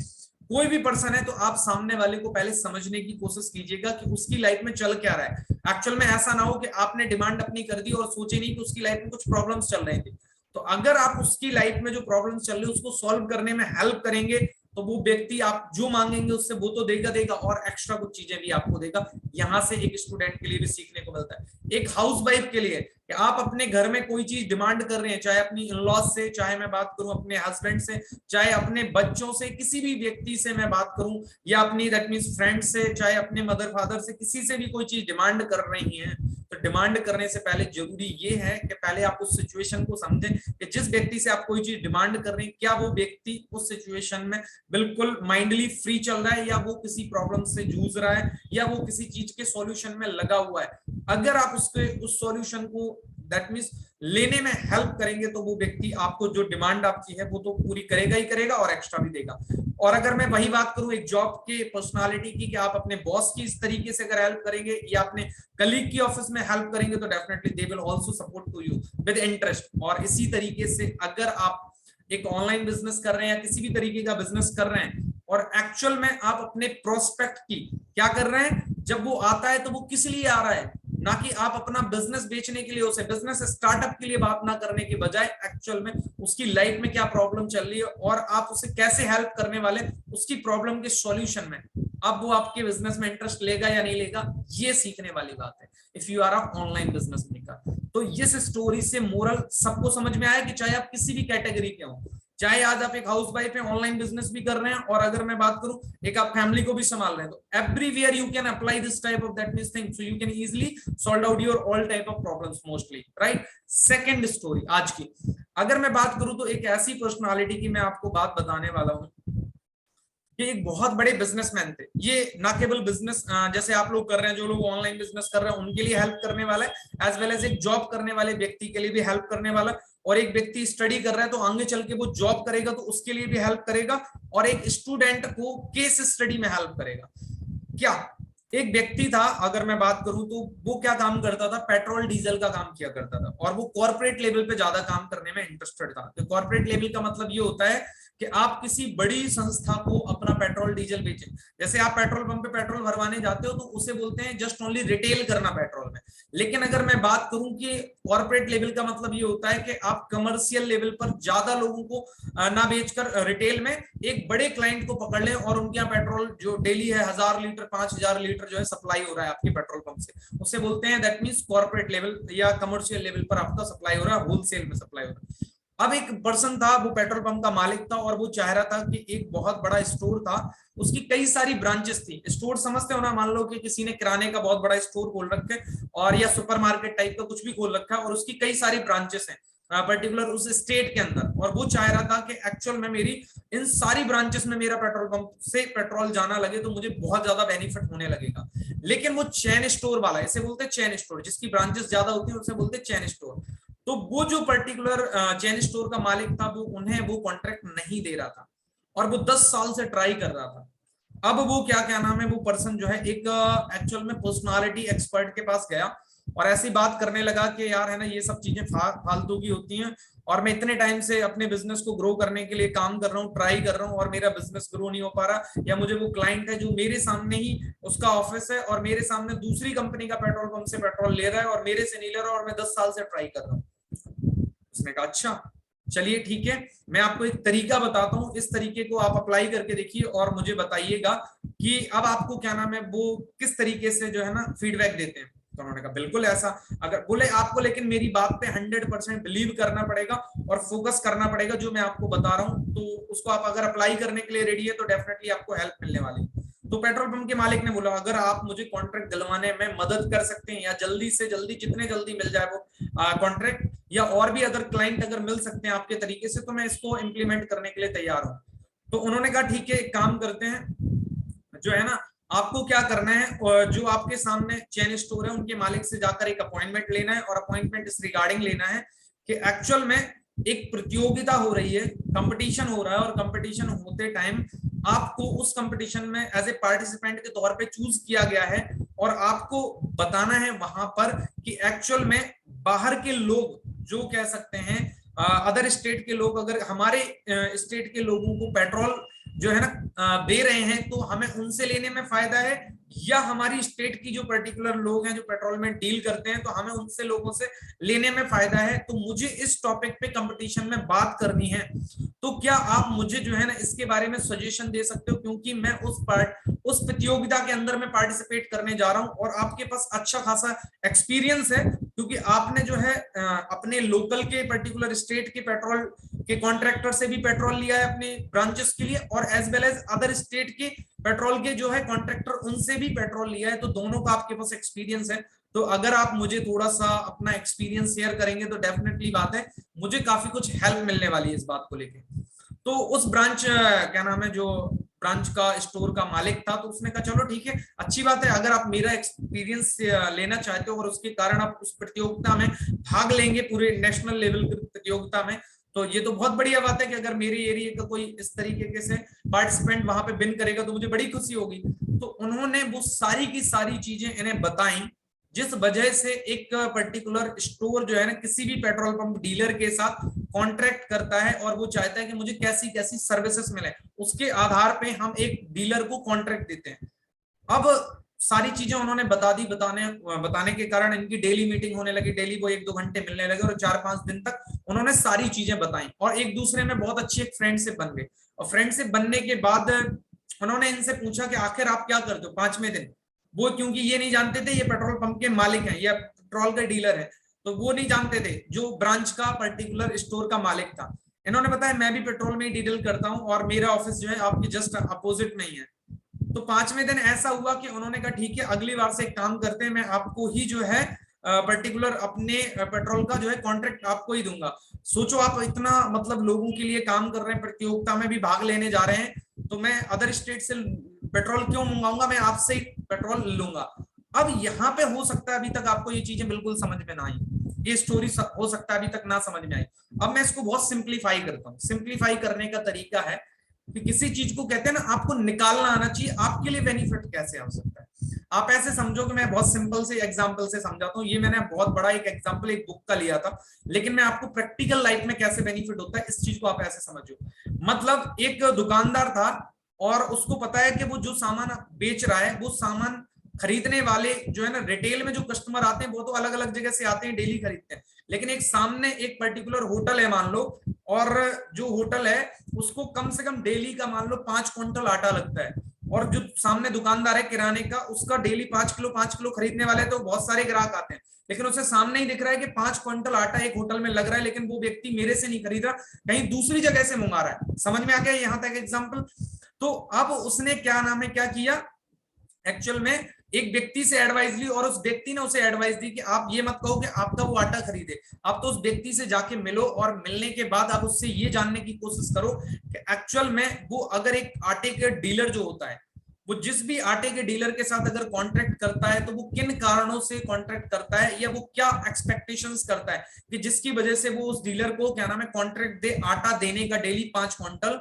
S1: कोई भी पर्सन है, तो आप सामने वाले को पहले समझने की कोशिश कीजिएगा कि उसकी लाइफ में चल क्या रहा है। एक्चुअल में ऐसा ना हो कि आपने डिमांड अपनी कर दी और सोचे नहीं कि उसकी लाइफ में कुछ प्रॉब्लम्स चल रहे थे। तो अगर आप उसकी लाइफ में जो प्रॉब्लम्स चल रही है उसको सॉल्व करने में हेल्प करेंगे तो वो व्यक्ति आप जो मांगेंगे उससे वो तो देगा देगा और एक्स्ट्रा कुछ चीजें भी आपको देगा। यहां से एक स्टूडेंट के लिए भी सीखने को मिलता है। एक हाउस वाइफ के लिए कि आप अपने घर में कोई चीज डिमांड कर रहे हैं, चाहे अपनी इन-लॉज से, चाहे मैं बात करूं अपने हस्बैंड से, चाहे अपने बच्चों से, किसी भी व्यक्ति से मैं बात करूं या अपनी दैट मींस फ्रेंड से, चाहे अपने मदर फादर से, किसी से भी कोई चीज डिमांड कर रही हैं, तो डिमांड करने से पहले जरूरी ये है कि पहले आप उस सिचुएशन को समझें कि जिस व्यक्ति से आप कोई चीज डिमांड कर रहे हैं क्या वो व्यक्ति उस सिचुएशन में बिल्कुल माइंडली फ्री चल रहा है या वो किसी प्रॉब्लम से जूझ रहा है या वो किसी चीज के सॉल्यूशन में लगा हुआ है। अगर आप उसके उस सॉल्यूशन को दैट मींस लेने में हेल्प करेंगे तो वो व्यक्ति आपको जो डिमांड आपकी है वो तो पूरी करेगा ही करेगा और एक्स्ट्रा भी देगा। और अगर मैं वही बात करूं एक जॉब के पर्सनालिटी की कि आप अपने बॉस की इस तरीके से अगर हेल्प करेंगे या अपने कलीग की ऑफिस में हेल्प करेंगे तो definitely they will also support to you with interest. और इसी तरीके से अगर आप एक ऑनलाइन बिजनेस कर रहे हैं या किसी भी तरीके का बिजनेस कर रहे हैं और एक्चुअल में आप अपने प्रोस्पेक्ट की क्या कर रहे हैं, जब वो आता है तो वो किस लिए आ रहा है, ना कि आप अपना बिजनेस बेचने के लिए, उसे बिजनेस स्टार्टअप के लिए बात ना करने के बजाय एक्चुअल में उसकी लाइफ में क्या प्रॉब्लम चल रही है और आप उसे कैसे हेल्प करने वाले उसकी प्रॉब्लम के सॉल्यूशन में, अब वो आपके बिजनेस में इंटरेस्ट लेगा या नहीं लेगा, ये सीखने वाली बात है if you are a online business maker. तो इस स्टोरी से मोरल सबको समझ में आया कि चाहे आप किसी भी कैटेगरी के हो, चाहे आज आप एक हाउस वाइफ है, ऑनलाइन बिजनेस भी कर रहे हैं, और अगर मैं बात करूं एक आप फैमिली को भी संभाल रहे हैं, तो everywhere you can apply this type of that means thing, so you can easily solve out your all type of problems mostly, right. Second story आज की अगर मैं बात करूं तो एक ऐसी पर्सनालिटी की मैं आपको बात बताने वाला हूं कि एक बहुत बड़े बिजनेसमैन थे। ये ना केवल बिजनेस जैसे आप लोग कर रहे हैं, जो लोग ऑनलाइन बिजनेस कर रहे हैं उनके लिए हेल्प करने वाला है, एज वेल एज एक जॉब करने वाले व्यक्ति के लिए भी हेल्प करने वाला, और एक व्यक्ति स्टडी कर रहा है तो आगे चल के वो जॉब करेगा तो उसके लिए भी हेल्प करेगा, और एक स्टूडेंट को केस स्टडी में हेल्प करेगा। क्या एक व्यक्ति था, अगर मैं बात करूं तो वो क्या काम करता था, पेट्रोल डीजल का काम किया करता था, और वो कॉर्पोरेट लेवल पे ज्यादा काम करने में इंटरेस्टेड था। तो कॉर्पोरेट लेवल का मतलब ये होता है कि आप किसी बड़ी संस्था को अपना पेट्रोल डीजल बेचें। जैसे आप पेट्रोल पंप पे पेट्रोल भरवाने जाते हो तो उसे बोलते हैं जस्ट ओनली रिटेल करना पेट्रोल में। लेकिन अगर मैं बात करूं कि कॉर्पोरेट लेवल का मतलब ये होता है कि आप कमर्शियल लेवल पर ज्यादा लोगों को ना बेचकर रिटेल में एक बड़े क्लाइंट को पकड़ लें और उनके यहाँ पेट्रोल जो डेली है 1000 लीटर 5000 लीटर जो है सप्लाई हो रहा है आपके पेट्रोल पंप से, उसे बोलते हैं दैट मींस कॉर्पोरेट लेवल या कमर्शियल लेवल पर आपका सप्लाई हो रहा है, होलसेल में सप्लाई हो रहा है। अब एक पर्सन था, वो पेट्रोल पंप का मालिक था, और वो चाह रहा था कि एक बहुत बड़ा स्टोर था, उसकी कई सारी ब्रांचेस थी। स्टोर समझते हो ना, मान लो कि किसी ने किराने का बहुत बड़ा स्टोर खोल रखे और या सुपरमार्केट टाइप का कुछ भी खोल रखा है, और उसकी कई सारी ब्रांचेस हैं पर्टिकुलर उस स्टेट के अंदर, और वो चाह रहा था कि एक्चुअल में मेरी इन सारी ब्रांचेस में मेरा पेट्रोल पंप से पेट्रोल जाना लगे तो मुझे बहुत ज्यादा बेनिफिट होने लगेगा। लेकिन वो चेन स्टोर वाला, इसे बोलते हैं चेन स्टोर, जिसकी ब्रांचेस ज्यादा होती है उसे बोलते हैं चेन स्टोर। तो वो जो पर्टिकुलर चेन स्टोर का मालिक था, वो उन्हें वो कॉन्ट्रैक्ट नहीं दे रहा था, और वो 10 साल से ट्राई कर रहा था। अब वो क्या नाम है, वो पर्सन जो है एक एक्चुअल में पर्सनालिटी एक्सपर्ट के पास गया और ऐसी बात करने लगा कि यार है ना, ये सब चीजें फालतू की होती हैं, और मैं इतने टाइम से अपने बिजनेस को ग्रो करने के लिए काम कर रहा हूँ, ट्राई कर रहा हूँ, और मेरा बिजनेस ग्रो नहीं हो पा रहा, या मुझे वो क्लाइंट है जो मेरे सामने ही उसका ऑफिस है और मेरे सामने दूसरी कंपनी का पेट्रोल पंप से पेट्रोल ले रहा है और मेरे से नहीं ले रहा, और मैं 10 साल से ट्राई कर रहा हूँ। उसने कहा अच्छा चलिए ठीक है, मैं आपको एक तरीका बताता हूँ, इस तरीके को आप अप्लाई करके देखिए और मुझे बताइएगा कि अब आपको क्या नाम है वो किस तरीके से जो है ना फीडबैक देते हैं। तो उन्होंने कहा बिल्कुल ऐसा, अगर बोले आपको लेकिन मेरी बात पे 100% बिलीव करना पड़ेगा और फोकस करना पड़ेगा जो मैं आपको बता रहा हूँ, तो उसको आप अगर अप्लाई करने के लिए रेडी है तो डेफिनेटली आपको हेल्प मिलने वाली है। तो पेट्रोल पंप के मालिक ने बोला अगर आप मुझे कॉन्ट्रैक्ट दिलवाने में मदद कर सकते हैं, या जल्दी से जल्दी जितने जल्दी मिल जाए वो कॉन्ट्रैक्ट, या और भी अगर क्लाइंट अगर मिल सकते हैं आपके तरीके से, तो मैं इसको इम्प्लीमेंट करने के लिए तैयार हूं। तो उन्होंने कहा ठीक है, एक काम करते हैं, जो है ना आपको क्या करना है, और जो आपके सामने चेन स्टोर है उनके मालिक से जाकर एक अपॉइंटमेंट लेना है, और अपॉइंटमेंट इस रिगार्डिंग लेना है कि एक्चुअल में एक प्रतियोगिता हो रही है, कंपटीशन हो रहा है, और कंपटीशन होते टाइम आपको उस कंपटीशन में एज ए पार्टिसिपेंट के तौर पे चूज किया गया है, और आपको बताना है वहां पर कि एक्चुअल में बाहर के लोग जो कह सकते हैं, अदर स्टेट के लोग अगर हमारे स्टेट के लोगों को पेट्रोल जो है ना दे रहे हैं, तो हमें उनसे लेने में फायदा है, या हमारी स्टेट की जो पर्टिकुलर लोग हैं जो पेट्रोल में डील करते हैं, तो हमें उनसे लोगों से लेने में फायदा है। तो मुझे इस टॉपिक पे कंपटीशन में बात करनी है, तो क्या आप मुझे जो है ना इसके बारे में सजेशन दे सकते हो, क्योंकि मैं उस प्रतियोगिता के अंदर में पार्टिसिपेट करने जा रहा हूं, और आपके पास अच्छा खासा एक्सपीरियंस है, क्योंकि आपने जो है अपने लोकल के पर्टिकुलर स्टेट के पेट्रोल के कॉन्ट्रैक्टर से भी पेट्रोल लिया है अपने ब्रांचेस के लिए, और as well as other state के पेट्रोल के जो है कॉन्ट्रैक्टर उनसे भी पेट्रोल लिया है, तो दोनों का आपके पास एक्सपीरियंस है। तो अगर आप मुझे थोड़ा सा अपना एक्सपीरियंस शेयर करेंगे तो डेफिनेटली बात है मुझे काफी कुछ हेल्प मिलने वाली है इस बात को लेके। तो उस ब्रांच क्या नाम है जो ब्रांच का स्टोर का मालिक था, तो उसने कहा चलो ठीक है, अच्छी बात है, अगर आप मेरा एक्सपीरियंस लेना चाहते हो और उसके कारण आप उस प्रतियोगिता में भाग लेंगे पूरे नेशनल लेवल की प्रतियोगिता में, तो ये तो बहुत बढ़िया बात है कि अगर मेरे एरिया का कोई इस तरीके से पार्टिसिपेंट वहां पे विन करेगा तो मुझे बड़ी खुशी होगी। तो उन्होंने वो सारी की सारी चीजें इन्हें बताई, जिस वजह से एक पर्टिकुलर स्टोर जो है ना किसी भी पेट्रोल पंप डीलर के साथ कॉन्ट्रैक्ट करता है, और वो चाहता है कि मुझे कैसी कैसी सर्विसेज मिले, उसके आधार पे हम एक डीलर को कॉन्ट्रैक्ट देते हैं। अब सारी चीजें उन्होंने बता दी, बताने के कारण इनकी डेली मीटिंग होने लगी, डेली वो 1-2 घंटे मिलने लगे, और 4-5 दिन तक उन्होंने सारी चीजें बताई, और एक दूसरे में बहुत अच्छी एक फ्रेंडशिप बन गई। और फ्रेंडशिप बनने के बाद उन्होंने इनसे पूछा कि आखिर आप क्या करते हो 5वें दिन। वो क्योंकि ये नहीं जानते थे ये पेट्रोल पंप के मालिक हैं या पेट्रोल के डीलर है, तो वो नहीं जानते थे जो ब्रांच का पर्टिकुलर स्टोर का मालिक था। इन्होंने बताया मैं भी पेट्रोल में ही डील करता हूँ, और मेरा ऑफिस जो है आपके जस्ट अपोजिट में ही है। तो 5वें दिन ऐसा हुआ कि उन्होंने कहा ठीक है, अगली बार से एक काम करते हैं, मैं आपको ही जो है पर्टिकुलर अपने पेट्रोल का जो है कॉन्ट्रैक्ट आपको ही दूंगा। सोचो आप इतना मतलब लोगों के लिए काम कर रहे हैं, प्रतियोगिता में भी भाग लेने जा रहे हैं, तो मैं अदर स्टेट से पेट्रोल क्यों मंगाऊंगा, मैं आपसे ही पेट्रोल लूंगा। अब यहाँ पे हो सकता है अभी तक आपको ये चीजें बिल्कुल समझ में ना आई, ये स्टोरी हो सकता है अभी तक ना समझ में आई। अब मैं इसको बहुत सिंप्लीफाई करता हूँ। सिंप्लीफाई करने का तरीका है कि किसी चीज को कहते हैं ना आपको निकालना आना चाहिए, आपके लिए बेनिफिट कैसे हो सकता है। आप ऐसे समझो कि मैं बहुत सिंपल से एग्जांपल से समझाता हूँ, ये मैंने बहुत बड़ा एक एग्जांपल एक बुक का लिया था, लेकिन मैं आपको प्रैक्टिकल लाइफ में कैसे बेनिफिट होता है इस चीज को आप ऐसे समझो। मतलब एक दुकानदार था, और उसको पता है कि वो जो सामान बेच रहा है, वो सामान खरीदने वाले जो है ना रिटेल में जो कस्टमर आते हैं वो तो अलग अलग जगह से आते हैं, डेली खरीदते हैं, लेकिन एक सामने एक पर्टिकुलर होटल है मान लो, और जो होटल है उसको कम से कम डेली का मान लो 5 क्विंटल आटा लगता है। और जो सामने दुकानदार है किराने का, उसका डेली 5 किलो खरीदने वाले तो बहुत सारे ग्राहक आते हैं, लेकिन उसे सामने ही दिख रहा है कि 5 क्विंटल आटा एक होटल में लग रहा है, लेकिन वो व्यक्ति मेरे से नहीं खरीद रहा, कहीं दूसरी जगह से मंगा रहा है। समझ में आ गया यहाँ तक एग्जाम्पल? तो अब उसने क्या नाम है क्या किया, एक्चुअल में एक व्यक्ति से एडवाइस ली, और उस व्यक्ति ने उसे एडवाइस दी कि आप ये मत कहो कि आपका वो आटा खरीदे, आप तो उस व्यक्ति से जाके मिलो, और मिलने के बाद आप उससे ये जानने की कोशिश करो कि एक्चुअल में वो अगर एक आटे के डीलर जो होता है, वो जिस भी आटे के डीलर के साथ अगर कॉन्ट्रैक्ट करता है तो वो किन कारणों से कॉन्ट्रैक्ट करता है, या वो क्या एक्सपेक्टेशंस करता है कि जिसकी वजह से वो उस डीलर को क्या नाम है कॉन्ट्रैक्ट दे आटा देने का डेली 5 क्विंटल।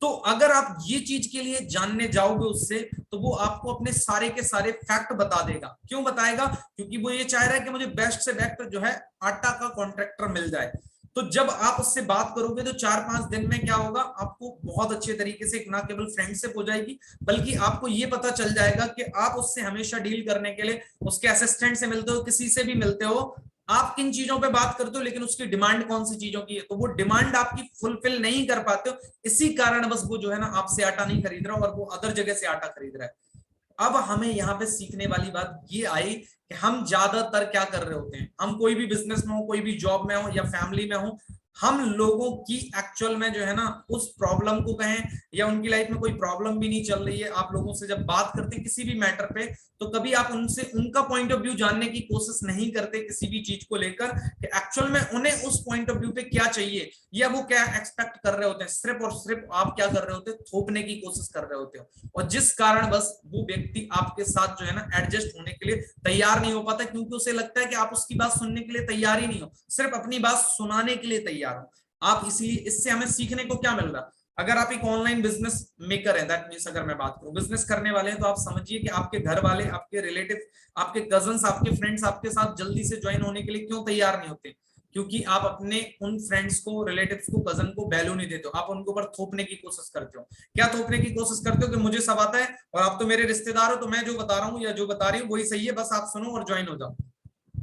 S1: तो अगर आप ये चीज के लिए जानने जाओगे उससे, तो वो आपको अपने सारे के सारे फैक्ट बता देगा। क्यों बताएगा? क्योंकि वो ये चाह रहा है कि मुझे बेस्ट से बेस्ट जो है आटा का कॉन्ट्रैक्टर मिल जाए। तो जब आप उससे बात करोगे तो 4-5 दिन में क्या होगा, आपको बहुत अच्छे तरीके से ना केवल फ्रेंडशिप हो जाएगी, बल्कि आपको ये पता चल जाएगा कि आप उससे हमेशा डील करने के लिए उसके असिस्टेंट से मिलते हो, किसी से भी मिलते हो, आप किन चीजों पे बात करते हो, लेकिन उसकी डिमांड कौन सी चीजों की है, तो वो डिमांड आपकी फुलफिल नहीं कर पाते हो, इसी कारण बस वो जो है ना आपसे आटा नहीं खरीद रहा और वो अदर जगह से आटा खरीद रहा है। अब हमें यहाँ पे सीखने वाली बात ये आई कि हम ज्यादातर क्या कर रहे होते हैं, हम कोई भी बिजनेस में हो, कोई भी जॉब में हो या फैमिली में हो, हम लोगों की एक्चुअल में जो है ना उस प्रॉब्लम को कहें, या उनकी लाइफ में कोई प्रॉब्लम भी नहीं चल रही है, आप लोगों से जब बात करते हैं किसी भी मैटर पे, तो कभी आप उनसे उनका पॉइंट ऑफ व्यू जानने की कोशिश नहीं करते किसी भी चीज को लेकर कि एक्चुअल में उन्हें उस पॉइंट ऑफ व्यू पे क्या चाहिए या वो क्या एक्सपेक्ट कर रहे होते हैं। सिर्फ और सिर्फ आप क्या कर रहे होते हो, थोपने की कोशिश कर रहे होते हो, और जिस कारण बस वो व्यक्ति आपके साथ जो है ना एडजस्ट होने के लिए तैयार नहीं हो पाता, क्योंकि उसे लगता है कि आप उसकी बात सुनने के लिए तैयार ही नहीं हो, सिर्फ अपनी बात सुनाने के लिए तैयार हो आप। इसलिए इससे हमें सीखने को क्या मिल रहा, अगर आप एक ऑनलाइन बिजनेस मेकर है, दैट मींस अगर मैं बात करूं बिजनेस करने वाले हैं, तो आप समझिए कि आपके घर वाले, आपके रिलेटिव, आपके कजन्स, आपके फ्रेंड्स आपके साथ जल्दी से ज्वाइन होने के लिए क्यों तैयार नहीं होते? क्योंकि आप अपने उन फ्रेंड्स को, रिलेटिव्स को, कजन को वैल्यू नहीं देते हो, आप उनके ऊपर थोपने की कोशिश करते हो। क्या थोपने की कोशिश करते हो कि मुझे सब आता है और आप तो मेरे रिश्तेदार हो, तो मैं जो बता रहा हूँ या जो बता रही हूँ वही सही है, बस आप सुनो और ज्वाइन हो जाओ।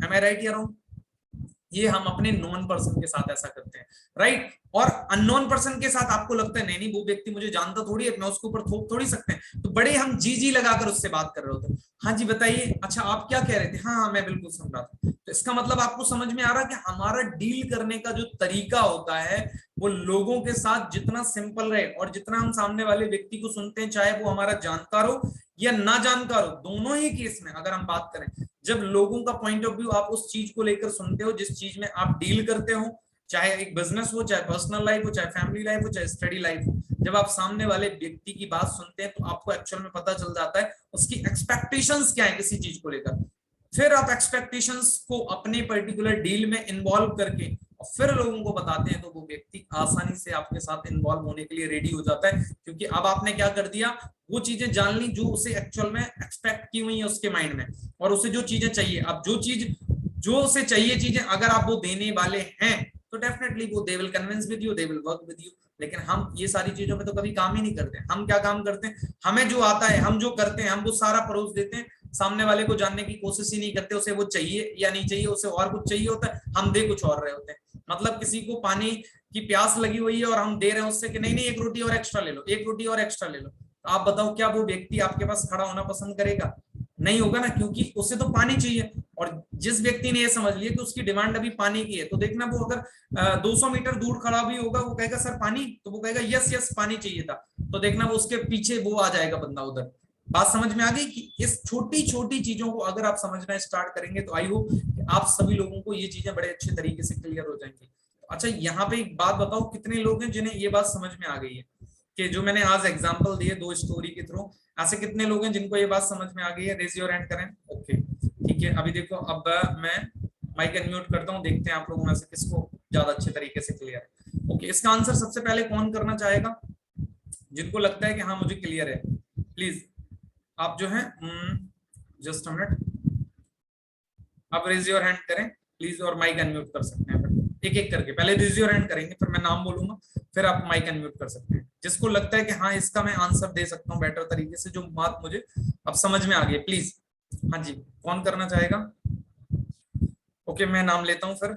S1: M I right or wrong? ये हम अपने नॉन पर्सन के साथ ऐसा करते हैं, राइट? और अननोन पर्सन के साथ आपको लगता है नहीं नहीं वो व्यक्ति मुझे जानता थोड़ी है, मैं उसके ऊपर थोप थोड़ी सकते हैं, तो बड़े हम जी जी लगाकर उससे बात कर रहे होते हैं। हाँ जी बताइए, अच्छा आप क्या कह रहे थे? हाँ हाँ मैं बिल्कुल सुन रहा था। तो इसका मतलब आपको समझ में आ रहा है कि हमारा डील करने का जो तरीका होता है वो लोगों के साथ जितना सिंपल रहे, और जितना हम सामने वाले व्यक्ति को सुनते हैं, चाहे वो हमारा जानकार हो या ना जानकार हो, दोनों ही केस में अगर हम बात करें, जब लोगों का पॉइंट ऑफ व्यू आप उस चीज को लेकर सुनते हो जिस चीज में आप डील करते हो, चाहे एक बिजनेस हो, चाहे पर्सनल लाइफ हो, चाहे फैमिली लाइफ हो, चाहे स्टडी लाइफ हो, जब आप सामने वाले व्यक्ति की बात सुनते हैं तो आपको एक्चुअल में पता चल जाता है उसकी एक्सपेक्टेशंस क्या है किसी चीज को लेकर। फिर आप एक्सपेक्टेशंस को अपने पर्टिकुलर डील में इन्वॉल्व करके और फिर लोगों को बताते हैं, तो वो व्यक्ति आसानी से आपके साथ इन्वॉल्व होने के लिए रेडी हो जाता है, क्योंकि अब आपने क्या कर दिया, वो चीजें जान ली जो उसे एक्चुअल में एक्सपेक्ट की हुई है उसके माइंड में, और उसे जो चीजें चाहिए, अब जो उसे चाहिए चीजें अगर आप वो देने वाले हैं, तो डेफिनेटली वो they will convince with you, they will work with you. लेकिन हम ये सारी चीजों में तो कभी काम ही नहीं करते। हम क्या काम करते हैं, हमें जो आता है, हम जो करते हैं, हम वो सारा परोस देते हैं, सामने वाले को जानने की कोशिश ही नहीं करते उसे वो चाहिए या नहीं चाहिए, उसे और कुछ चाहिए होता है, हम दे कुछ और रहे होते हैं। मतलब किसी को पानी की प्यास लगी हुई है और हम दे रहे हैं उससे कि नहीं नहीं एक रोटी और एक्स्ट्रा ले लो, एक रोटी और एक्स्ट्रा ले लो, तो आप बताओ क्या वो व्यक्ति आपके पास खड़ा होना पसंद करेगा? नहीं होगा ना, क्योंकि उसे तो पानी चाहिए। और जिस व्यक्ति ने ये समझ लिया कि उसकी डिमांड अभी पानी की है, तो देखना वो अगर 200 मीटर दूर खड़ा भी होगा, वो कहेगा सर पानी, तो वो कहेगा यस यस पानी चाहिए था, तो देखना वो उसके पीछे वो आ जाएगा बंदा उधर। बात समझ में आ गई कि इस छोटी छोटी चीजों को अगर आप समझना स्टार्ट करेंगे तो आई होप आप सभी लोगों को ये चीजें बड़े अच्छे तरीके से क्लियर हो जाएंगी। अच्छा यहाँ पे एक बात बताओ, कितने लोग हैं जिन्हें ये बात समझ में आ गई है कि जो मैंने आज एग्जांपल दिए 2 स्टोरी के थ्रू, ऐसे कितने लोग हैं जिनको ये बात समझ में आ गई है? रेज योर हैंड करें। ओके ठीक है, अभी देखो अब मैं माइक अनम्यूट करता हूँ, देखते हैं आप लोगों में से किसको ज्यादा अच्छे तरीके से क्लियर है। ओके इसका आंसर सबसे पहले कौन करना चाहेगा? जिनको लगता है कि हाँ मुझे क्लियर है, प्लीज आप जो है जस्ट अ मिनट, आप रेज योर हैंड करें प्लीज, और माइक अनम्यूट कर सकते हैं। एक एक करके पहले रेज योर हैंड करेंगे, फिर मैं नाम बोलूंगा, फिर आप माइक अनम्यूट कर सकते हैं। जिसको लगता है कि हाँ इसका मैं आंसर दे सकता हूँ बेटर तरीके से, जो बात मुझे अब समझ में आ गई, प्लीज। हाँ जी कौन करना चाहेगा? ओके मैं नाम लेता हूँ फिर।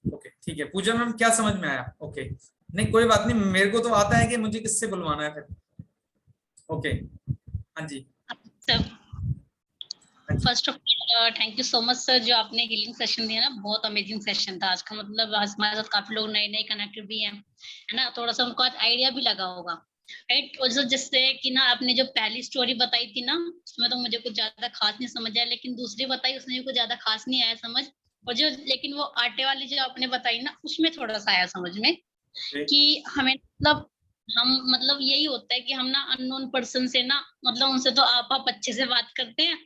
S1: ओके ठीक है, पूजा मैम क्या समझ में आया? ओके नहीं कोई बात नहीं, मेरे को तो आता है कि मुझे किससे बुलवाना है फिर। ओके, हाँ जी।
S2: First of all thank you so much sir, जो आपने हीलिंग सेशन दिया ना, बहुत अमेजिंग सेशन था आज का। मतलब आज हमारे साथ काफी लोग नए नए कनेक्टेड भी हैं, है ना, थोड़ा सा उनको आज आइडिया भी लगा होगा, राइट। और जो जिससे कि ना आपने जो पहली स्टोरी बताई थी ना, उसमें तो मुझे कुछ ज्यादा खास नहीं समझ आया, लेकिन दूसरी बताई उसमें कुछ ज्यादा खास नहीं आया समझ। और जो लेकिन वो आटे वाली जो आपने बताई ना, उसमें थोड़ा सा आया समझ में कि हमें मतलब हम मतलब यही होता है कि हम ना अननोन पर्सन से ना मतलब उनसे तो आप अच्छे से बात करते हैं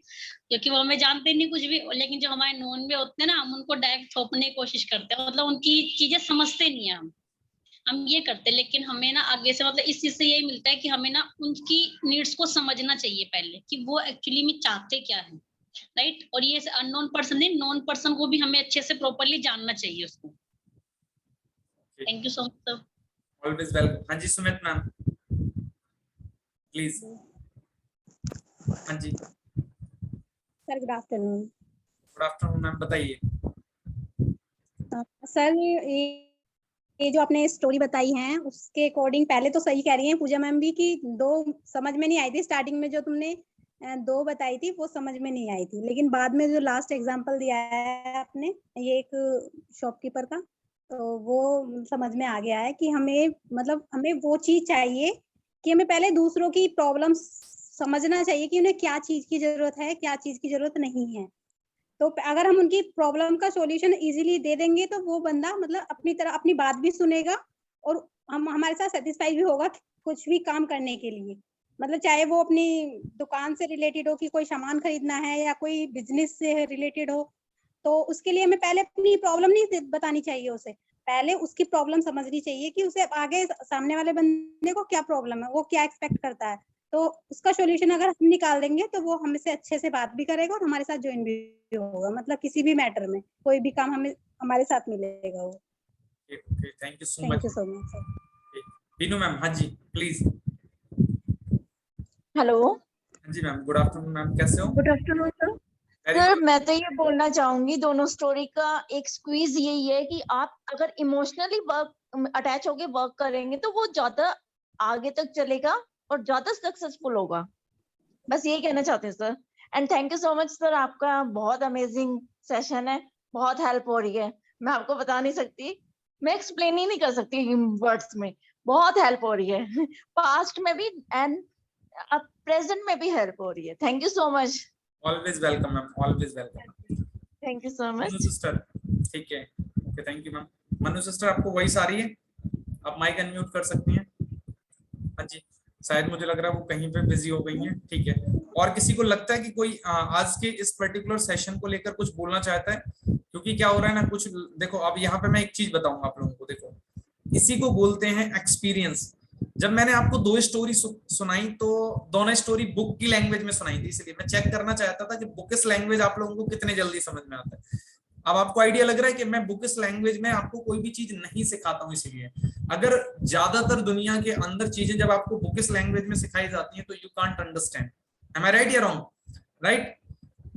S2: क्योंकि वो हमें जानते नहीं कुछ भी, लेकिन जो हमारे नोन में होते हैं ना, हम उनको डायरेक्ट थोपने की कोशिश करते हैं, मतलब उनकी चीजें समझते नहीं है हम ये करते हैं। लेकिन हमें ना आगे से मतलब इस चीज से यही मिलता है कि हमें ना उनकी नीड्स को समझना चाहिए पहले कि वो एक्चुअली में चाहते क्या है, राइट। और ये अननोन पर्सन नहीं, नॉन पर्सन को भी हमें अच्छे से प्रॉपरली जानना चाहिए उसको। Thank you so much sir.
S1: Always welcome. हाँ जी सुमित मैम प्लीज। हाँ जी
S3: sir good afternoon.
S1: Good afternoon ma'am, बताइए।
S3: सर ये जो आपने स्टोरी बताई है उसके अकॉर्डिंग पहले तो सही कह रही हैं पूजा मैम भी कि दो समझ में नहीं आई थी स्टार्टिंग में, जो तुमने दो बताई थी वो समझ में नहीं आई थी, लेकिन बाद में जो लास्ट एग्जांपल दिया है आपने ये एक शॉपकीपर का, तो वो समझ में आ गया है कि हमें मतलब हमें वो चीज चाहिए कि हमें पहले दूसरों की प्रॉब्लम समझना चाहिए कि उन्हें क्या चीज की जरूरत है, क्या चीज की जरूरत नहीं है। तो अगर हम उनकी प्रॉब्लम का सॉल्यूशन इजीली दे देंगे तो वो बंदा मतलब अपनी तरह अपनी बात भी सुनेगा और हम हमारे साथ सेटिस्फाई भी होगा कुछ भी काम करने के लिए। मतलब चाहे वो अपनी दुकान से रिलेटेड हो कि कोई सामान खरीदना है या कोई बिजनेस से रिलेटेड हो, तो उसके लिए हमें पहले अपनी प्रॉब्लम नहीं बतानी चाहिए उसे, पहले उसकी प्रॉब्लम समझनी चाहिए कि उसे आगे सामने वाले बंदे को क्या प्रॉब्लम है, वो क्या एक्सपेक्ट करता है। तो उसका सॉल्यूशन अगर हम निकाल देंगे तो वो हमसे अच्छे से बात भी करेगा और हमारे साथ ज्वाइन भी होगा, मतलब किसी भी मैटर में कोई भी काम हमें हमारे साथ मिलेगा वो।
S1: Thank you so
S3: thank
S1: much.
S3: You so much sir.
S1: Binu ma'am, हाँ जी प्लीज।
S4: हेलो।
S1: हाँ जी मैम, गुड आफ्टरनून मैम, कैसे हो?
S4: Good afternoon sir. सर मैं तो ये बोलना चाहूंगी दोनों स्टोरी का एक स्क्वीज यही है कि आप अगर इमोशनली वर्क अटैच होके वर्क करेंगे तो वो ज्यादा आगे तक चलेगा और ज्यादा सक्सेसफुल होगा। बस यही कहना चाहते हैं sir. And thank you so much sir, आपका बहुत अमेजिंग सेशन है, बहुत हेल्प हो रही है। मैं आपको बता नहीं सकती, मैं एक्सप्लेन ही नहीं कर सकती वर्ड्स में, बहुत हेल्प हो रही है पास्ट में भी एंड अब प्रेजेंट में भी हेल्प हो रही है। Thank you so much.
S1: Always welcome ma'am, always welcome.
S4: Thank you so
S1: Manu
S4: much.
S1: Sister, ठीक है, okay thank you ma'am. Manu sister, आपको वॉइस आ रही है? आप माइक अनम्यूट कर सकती हैं। हाँ जी, शायद मुझे लग रहा है वो कहीं पे बिजी हो गई हैं, ठीक है। और किसी को लगता है कि कोई आज के इस पर्टिकुलर सेशन को लेकर कुछ बोलना चाहता है? क्योंकि क्या हो रहा है ना, कुछ देखो अब यहाँ पे मैं एक चीज बताऊंगा आप लोगों को। देखो, इसी को बोलते हैं एक्सपीरियंस। जब मैंने आपको दो स्टोरी सुनाई तो दोनों स्टोरी बुक की लैंग्वेज में सुनाई थी, इसलिए मैं चेक करना चाहता था कि बुकिश लैंग्वेज आप लोगों को कितने जल्दी समझ में आता है। अब आपको आइडिया लग रहा है कि मैं बुकिश लैंग्वेज में आपको कोई भी चीज नहीं सिखाता हूँ, इसीलिए अगर ज्यादातर दुनिया के अंदर चीजें जब आपको बुकिश लैंग्वेज में सिखाई जाती हैं तो you can't understand. Am I right or wrong? Right.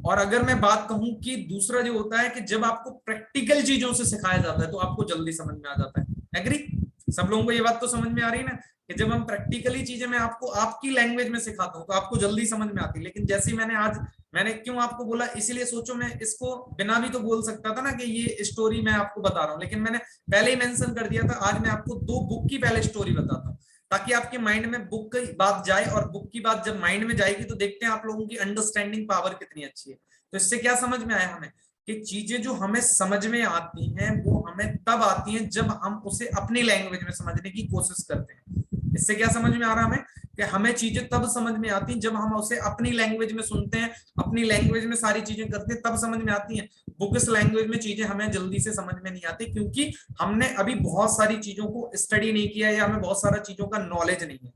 S1: और अगर मैं बात कहूं कि दूसरा जो होता है कि जब आपको प्रैक्टिकल चीजों से सिखाया जाता है तो आपको जल्दी समझ में आ जाता है। एग्री? सब लोगों को ये बात तो समझ में आ रही है ना कि जब हम प्रैक्टिकली चीजें मैं आपको आपकी लैंग्वेज में सिखाता हूँ तो आपको जल्दी समझ में आती है। लेकिन जैसे ही मैंने क्यों आपको बोला, इसीलिए सोचो मैं इसको बिना भी तो बोल सकता था ना कि ये स्टोरी मैं आपको बता रहा हूँ, लेकिन मैंने पहले ही मेंशन कर दिया था आज मैं आपको दो बुक की पहले स्टोरी बताता हूँ ताकि आपके माइंड में बुक की बात जाए, और बुक की बात जब माइंड में जाएगी तो देखते हैं आप लोगों की अंडरस्टैंडिंग पावर कितनी अच्छी है। तो इससे क्या समझ में आया हमें कि चीजें जो हमें समझ में आती हैं वो हमें तब आती हैं जब हम उसे अपनी लैंग्वेज में समझने की कोशिश करते हैं। इससे क्या समझ में आ रहा हमें कि हमें चीजें तब समझ में आती हैं जब हम उसे अपनी लैंग्वेज में सुनते हैं, अपनी लैंग्वेज में सारी चीजें करते हैं, तब समझ में आती हैं। बुकिश लैंग्वेज में चीजें हमें जल्दी से समझ में नहीं आती क्योंकि हमने अभी बहुत सारी चीजों को स्टडी नहीं किया या हमें बहुत सारा चीजों का नॉलेज नहीं है।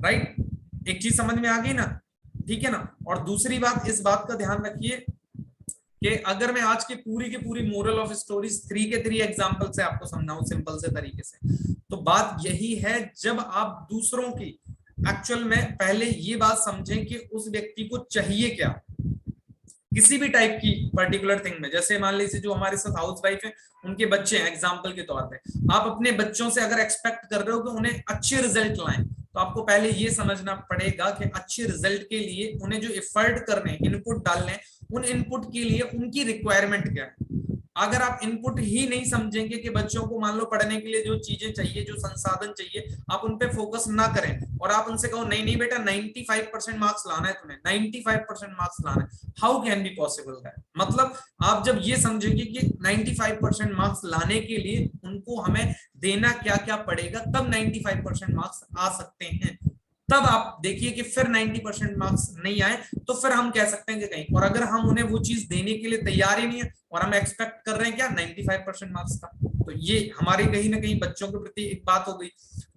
S1: राइट? एक चीज समझ में आ गई ना? ठीक है ना? और दूसरी बात, इस बात का ध्यान रखिए कि अगर मैं आज की पूरी मोरल ऑफ स्टोरीज 3 के 3 एग्जांपल से आपको समझाऊं सिंपल से तरीके से, तो बात यही है जब आप दूसरों की एक्चुअल में पहले ये बात समझें कि उस व्यक्ति को चाहिए क्या किसी भी टाइप की पर्टिकुलर थिंग में। जैसे मान लीजिए जो हमारे साथ हाउस वाइफ है, उनके बच्चे हैं, एग्जाम्पल के तौर पे आप अपने बच्चों से अगर एक्सपेक्ट कर रहे हो कि उन्हें अच्छे रिजल्ट लाएं तो आपको पहले ये समझना पड़ेगा कि अच्छे रिजल्ट के लिए उन्हें जो एफर्ट करने, इनपुट डालने, उन इनपुट के लिए उनकी रिक्वायरमेंट क्या है। अगर आप इनपुट ही नहीं समझेंगे कि बच्चों को मान लो पढ़ने के लिए जो चीजें चाहिए, जो संसाधन चाहिए, आप उन पे फोकस ना करें और आप उनसे कहो नहीं नहीं बेटा 95% मार्क्स लाना है तुम्हें, 95% मार्क्स लाना है, how can be possible that. मतलब आप जब ये समझेंगे कि 95% मार्क्स लाने के लिए उनको हमें देना क्या क्या पड़ेगा, तब 95% मार्क्स आ सकते हैं। तब आप देखिए कि फिर 90% मार्क्स नहीं आए तो फिर हम कह सकते हैं कि कहीं, और अगर हम उन्हें वो चीज देने के लिए तैयार ही नहीं है और हम एक्सपेक्ट कर रहे हैं क्या 95% मार्क्स का, तो ये हमारी कहीं ना कहीं बच्चों के प्रति एक बात हो गई।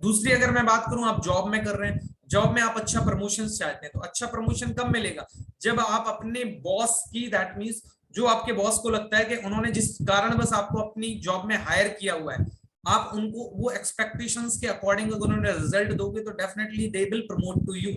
S1: दूसरी अगर मैं बात करूं, आप जॉब में कर रहे हैं, जॉब में आप अच्छा प्रमोशन चाहते हैं, तो अच्छा प्रमोशन कब मिलेगा, जब आप अपने बॉस की, दैट मीन्स जो आपके बॉस को लगता है कि उन्होंने जिस कारण बस आपको अपनी जॉब में हायर किया हुआ है, आप उनको वो एक्सपेक्टेशंस के अकॉर्डिंग अगर उन्हें रिजल्ट दोगे तो definitely they will promote to you.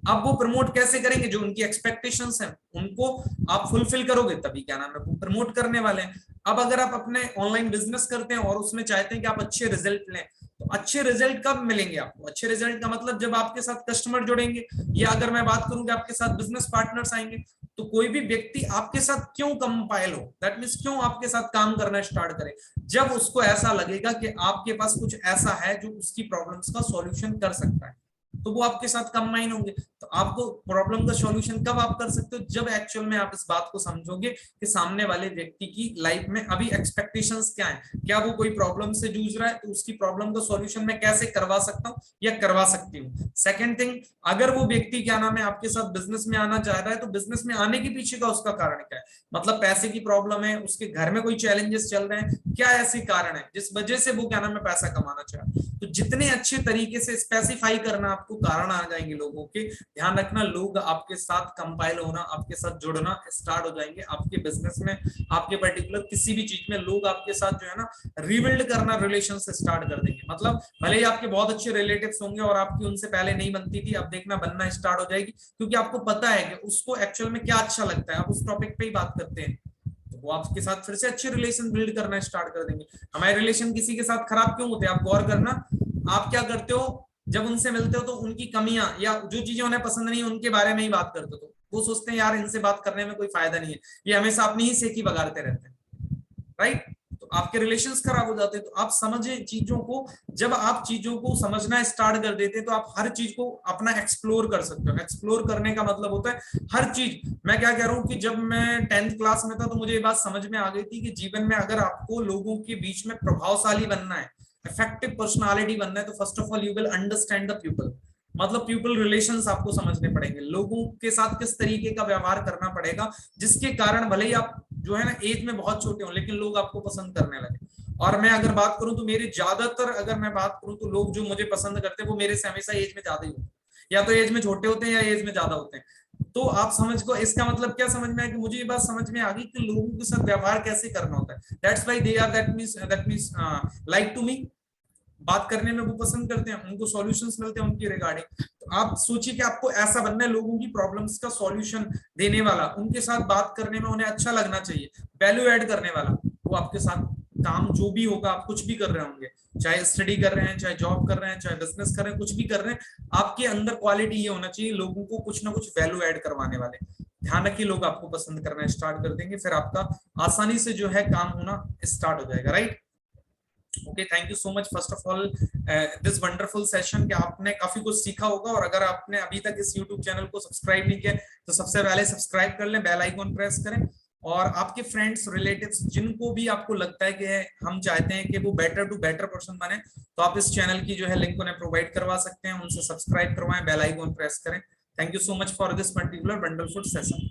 S1: अब वो प्रमोट कैसे करेंगे, जो उनकी एक्सपेक्टेशंस हैं उनको आप फुलफिल करोगे तभी क्या नाम है वो प्रमोट करने वाले हैं। अब अगर आप अपने ऑनलाइन बिजनेस करते हैं और उसमें चाहते हैं कि आप अच्छे रिजल्ट लें, तो अच्छे रिजल्ट कब मिलेंगे आपको, अच्छे रिजल्ट का मतलब जब आपके साथ कस्टमर जुड़ेंगे, या अगर मैं बात करूं कि आपके साथ बिजनेस पार्टनर्स आएंगे। तो कोई भी व्यक्ति आपके साथ क्यों कंपाइल हो, दैट मीन्स क्यों आपके साथ काम करना स्टार्ट करे, जब उसको ऐसा लगेगा कि आपके पास कुछ ऐसा है जो उसकी प्रॉब्लम्स का सॉल्यूशन कर सकता है, तो वो आपके साथ कंबाइन होंगे। तो आपको प्रॉब्लम का सॉल्यूशन कब आप कर सकते हो, जब एक्चुअल में आप इस बात को समझोगे कि सामने वाले व्यक्ति की लाइफ में अभी एक्सपेक्टेशंस क्या है, क्या वो कोई प्रॉब्लम से जूझ रहा है, तो उसकी प्रॉब्लम का सॉल्यूशन मैं कैसे करवा सकता हूँ या करवा सकती हूँ। सेकंड थिंग, अगर वो व्यक्ति क्या नाम है आपके साथ बिजनेस में आना चाह रहा है, तो बिजनेस में आने के पीछे का उसका कारण क्या है, मतलब पैसे की प्रॉब्लम है, उसके घर में कोई चैलेंजेस चल रहे हैं, क्या ऐसी कारण है जिस वजह से वो क्या नाम है पैसा कमाना चाह रहा है। तो जितने अच्छे तरीके से स्पेसिफाई करना आपको कारण आ जाएंगे लोगों के, ध्यान रखना लोग आपके साथ कंपाइल होना, आपके साथ जुड़ना स्टार्ट हो जाएंगे। आपके बिजनेस में, आपके पर्टिकुलर किसी भी चीज में लोग आपके साथ जो है ना रिबिल्ड करना रिलेशन से स्टार्ट कर देंगे। मतलब भले ही आपके बहुत अच्छे रिलेटिव्स होंगे और आपकी उनसे पहले नहीं बनती थी, अब देखना बनना स्टार्ट हो जाएगी, क्योंकि आपको पता है कि उसको एक्चुअल में क्या अच्छा लगता है, आप उस टॉपिक पे ही बात करते हैं, तो वो आपके साथ फिर से अच्छे रिलेशन बिल्ड करना स्टार्ट कर देंगे। हमारे रिलेशन किसी के साथ खराब क्यों होते हैं, आप गौर करना, आप क्या करते हो जब उनसे मिलते हो तो उनकी कमियां या जो चीजें उन्हें पसंद नहीं है उनके बारे में ही बात करते हो, तो वो सोचते हैं यार इनसे बात करने में कोई फायदा नहीं है, ये हमेशा अपनी ही सेकी बगाड़ते रहते हैं, राइट। तो आपके रिलेशंस खराब हो जाते हैं। तो आप समझें चीजों को, जब आप चीजों को समझना स्टार्ट कर देते हैं तो आप हर चीज को अपना एक्सप्लोर कर सकते हो। एक्सप्लोर करने का मतलब होता है हर चीज। मैं क्या कह रहा हूँ कि जब मैं 10th क्लास में था तो मुझे ये बात समझ में आ गई थी कि जीवन में अगर आपको लोगों के बीच में प्रभावशाली बनना है, इफेक्टिव पर्सनालिटी बनना है, तो first of all you will understand the people. मतलब पीपल रिलेशंस आपको समझने पड़ेंगे, लोगों के साथ किस तरीके का व्यवहार करना पड़ेगा, जिसके कारण भले ही आप जो है ना एज में बहुत छोटे हो लेकिन लोग आपको पसंद करने लगे। और मैं अगर बात करूं तो मेरे ज्यादातर, अगर मैं बात करूं तो लोग जो मुझे पसंद करते हैं वो मेरे से हमेशा एज में ज्यादा ही होते हैं, या तो एज में छोटे होते हैं या एज में ज्यादा होते हैं। तो आप समझ को, इसका मतलब क्या समझ में आया कि मुझे ये बात समझ में आ गई कि लोगों के साथ व्यवहार कैसे करना होता है। That's why they are that means like to me, बात करने में वो पसंद करते हैं, उनको सॉल्यूशंस मिलते हैं उनकी रिगार्डिंग। तो आप सोचिए कि आपको ऐसा बनना है, लोगों की प्रॉब्लम्स का सॉल्यूशन देने वाला, उनके साथ बात करने में उन्हें अच्छा लगना चाहिए, वैल्यू ऐड करने वाला। वो आपके साथ काम जो भी होगा, आप कुछ भी कर रहे होंगे, चाहे स्टडी कर रहे हैं, चाहे जॉब कर रहे हैं, चाहे बिजनेस कर रहे हैं, कुछ भी कर रहे हैं, आपके अंदर क्वालिटी ये होना चाहिए लोगों को कुछ ना कुछ वैल्यू ऐड करवाने वाले। ध्यान रखिए लोग आपको पसंद करना स्टार्ट कर देंगे, फिर आपका आसानी से जो है काम होना स्टार्ट हो जाएगा, right. Okay, thank you so much first of all this wonderful session, कि आपने काफी कुछ सीखा होगा। और अगर आपने अभी तक इस यूट्यूब चैनल को सब्सक्राइब नहीं किया तो सबसे पहले सब्सक्राइब कर लें, बेल आइकॉन प्रेस करें, और आपके फ्रेंड्स रिलेटिव्स जिनको भी आपको लगता है कि हम चाहते हैं कि वो बेटर टू बेटर पर्सन बने, तो आप इस चैनल की जो है लिंक उन्हें प्रोवाइड करवा सकते हैं, उनसे सब्सक्राइब करवाएं, बेल आइकॉन प्रेस करें। Thank you so much for this particular wonderful session.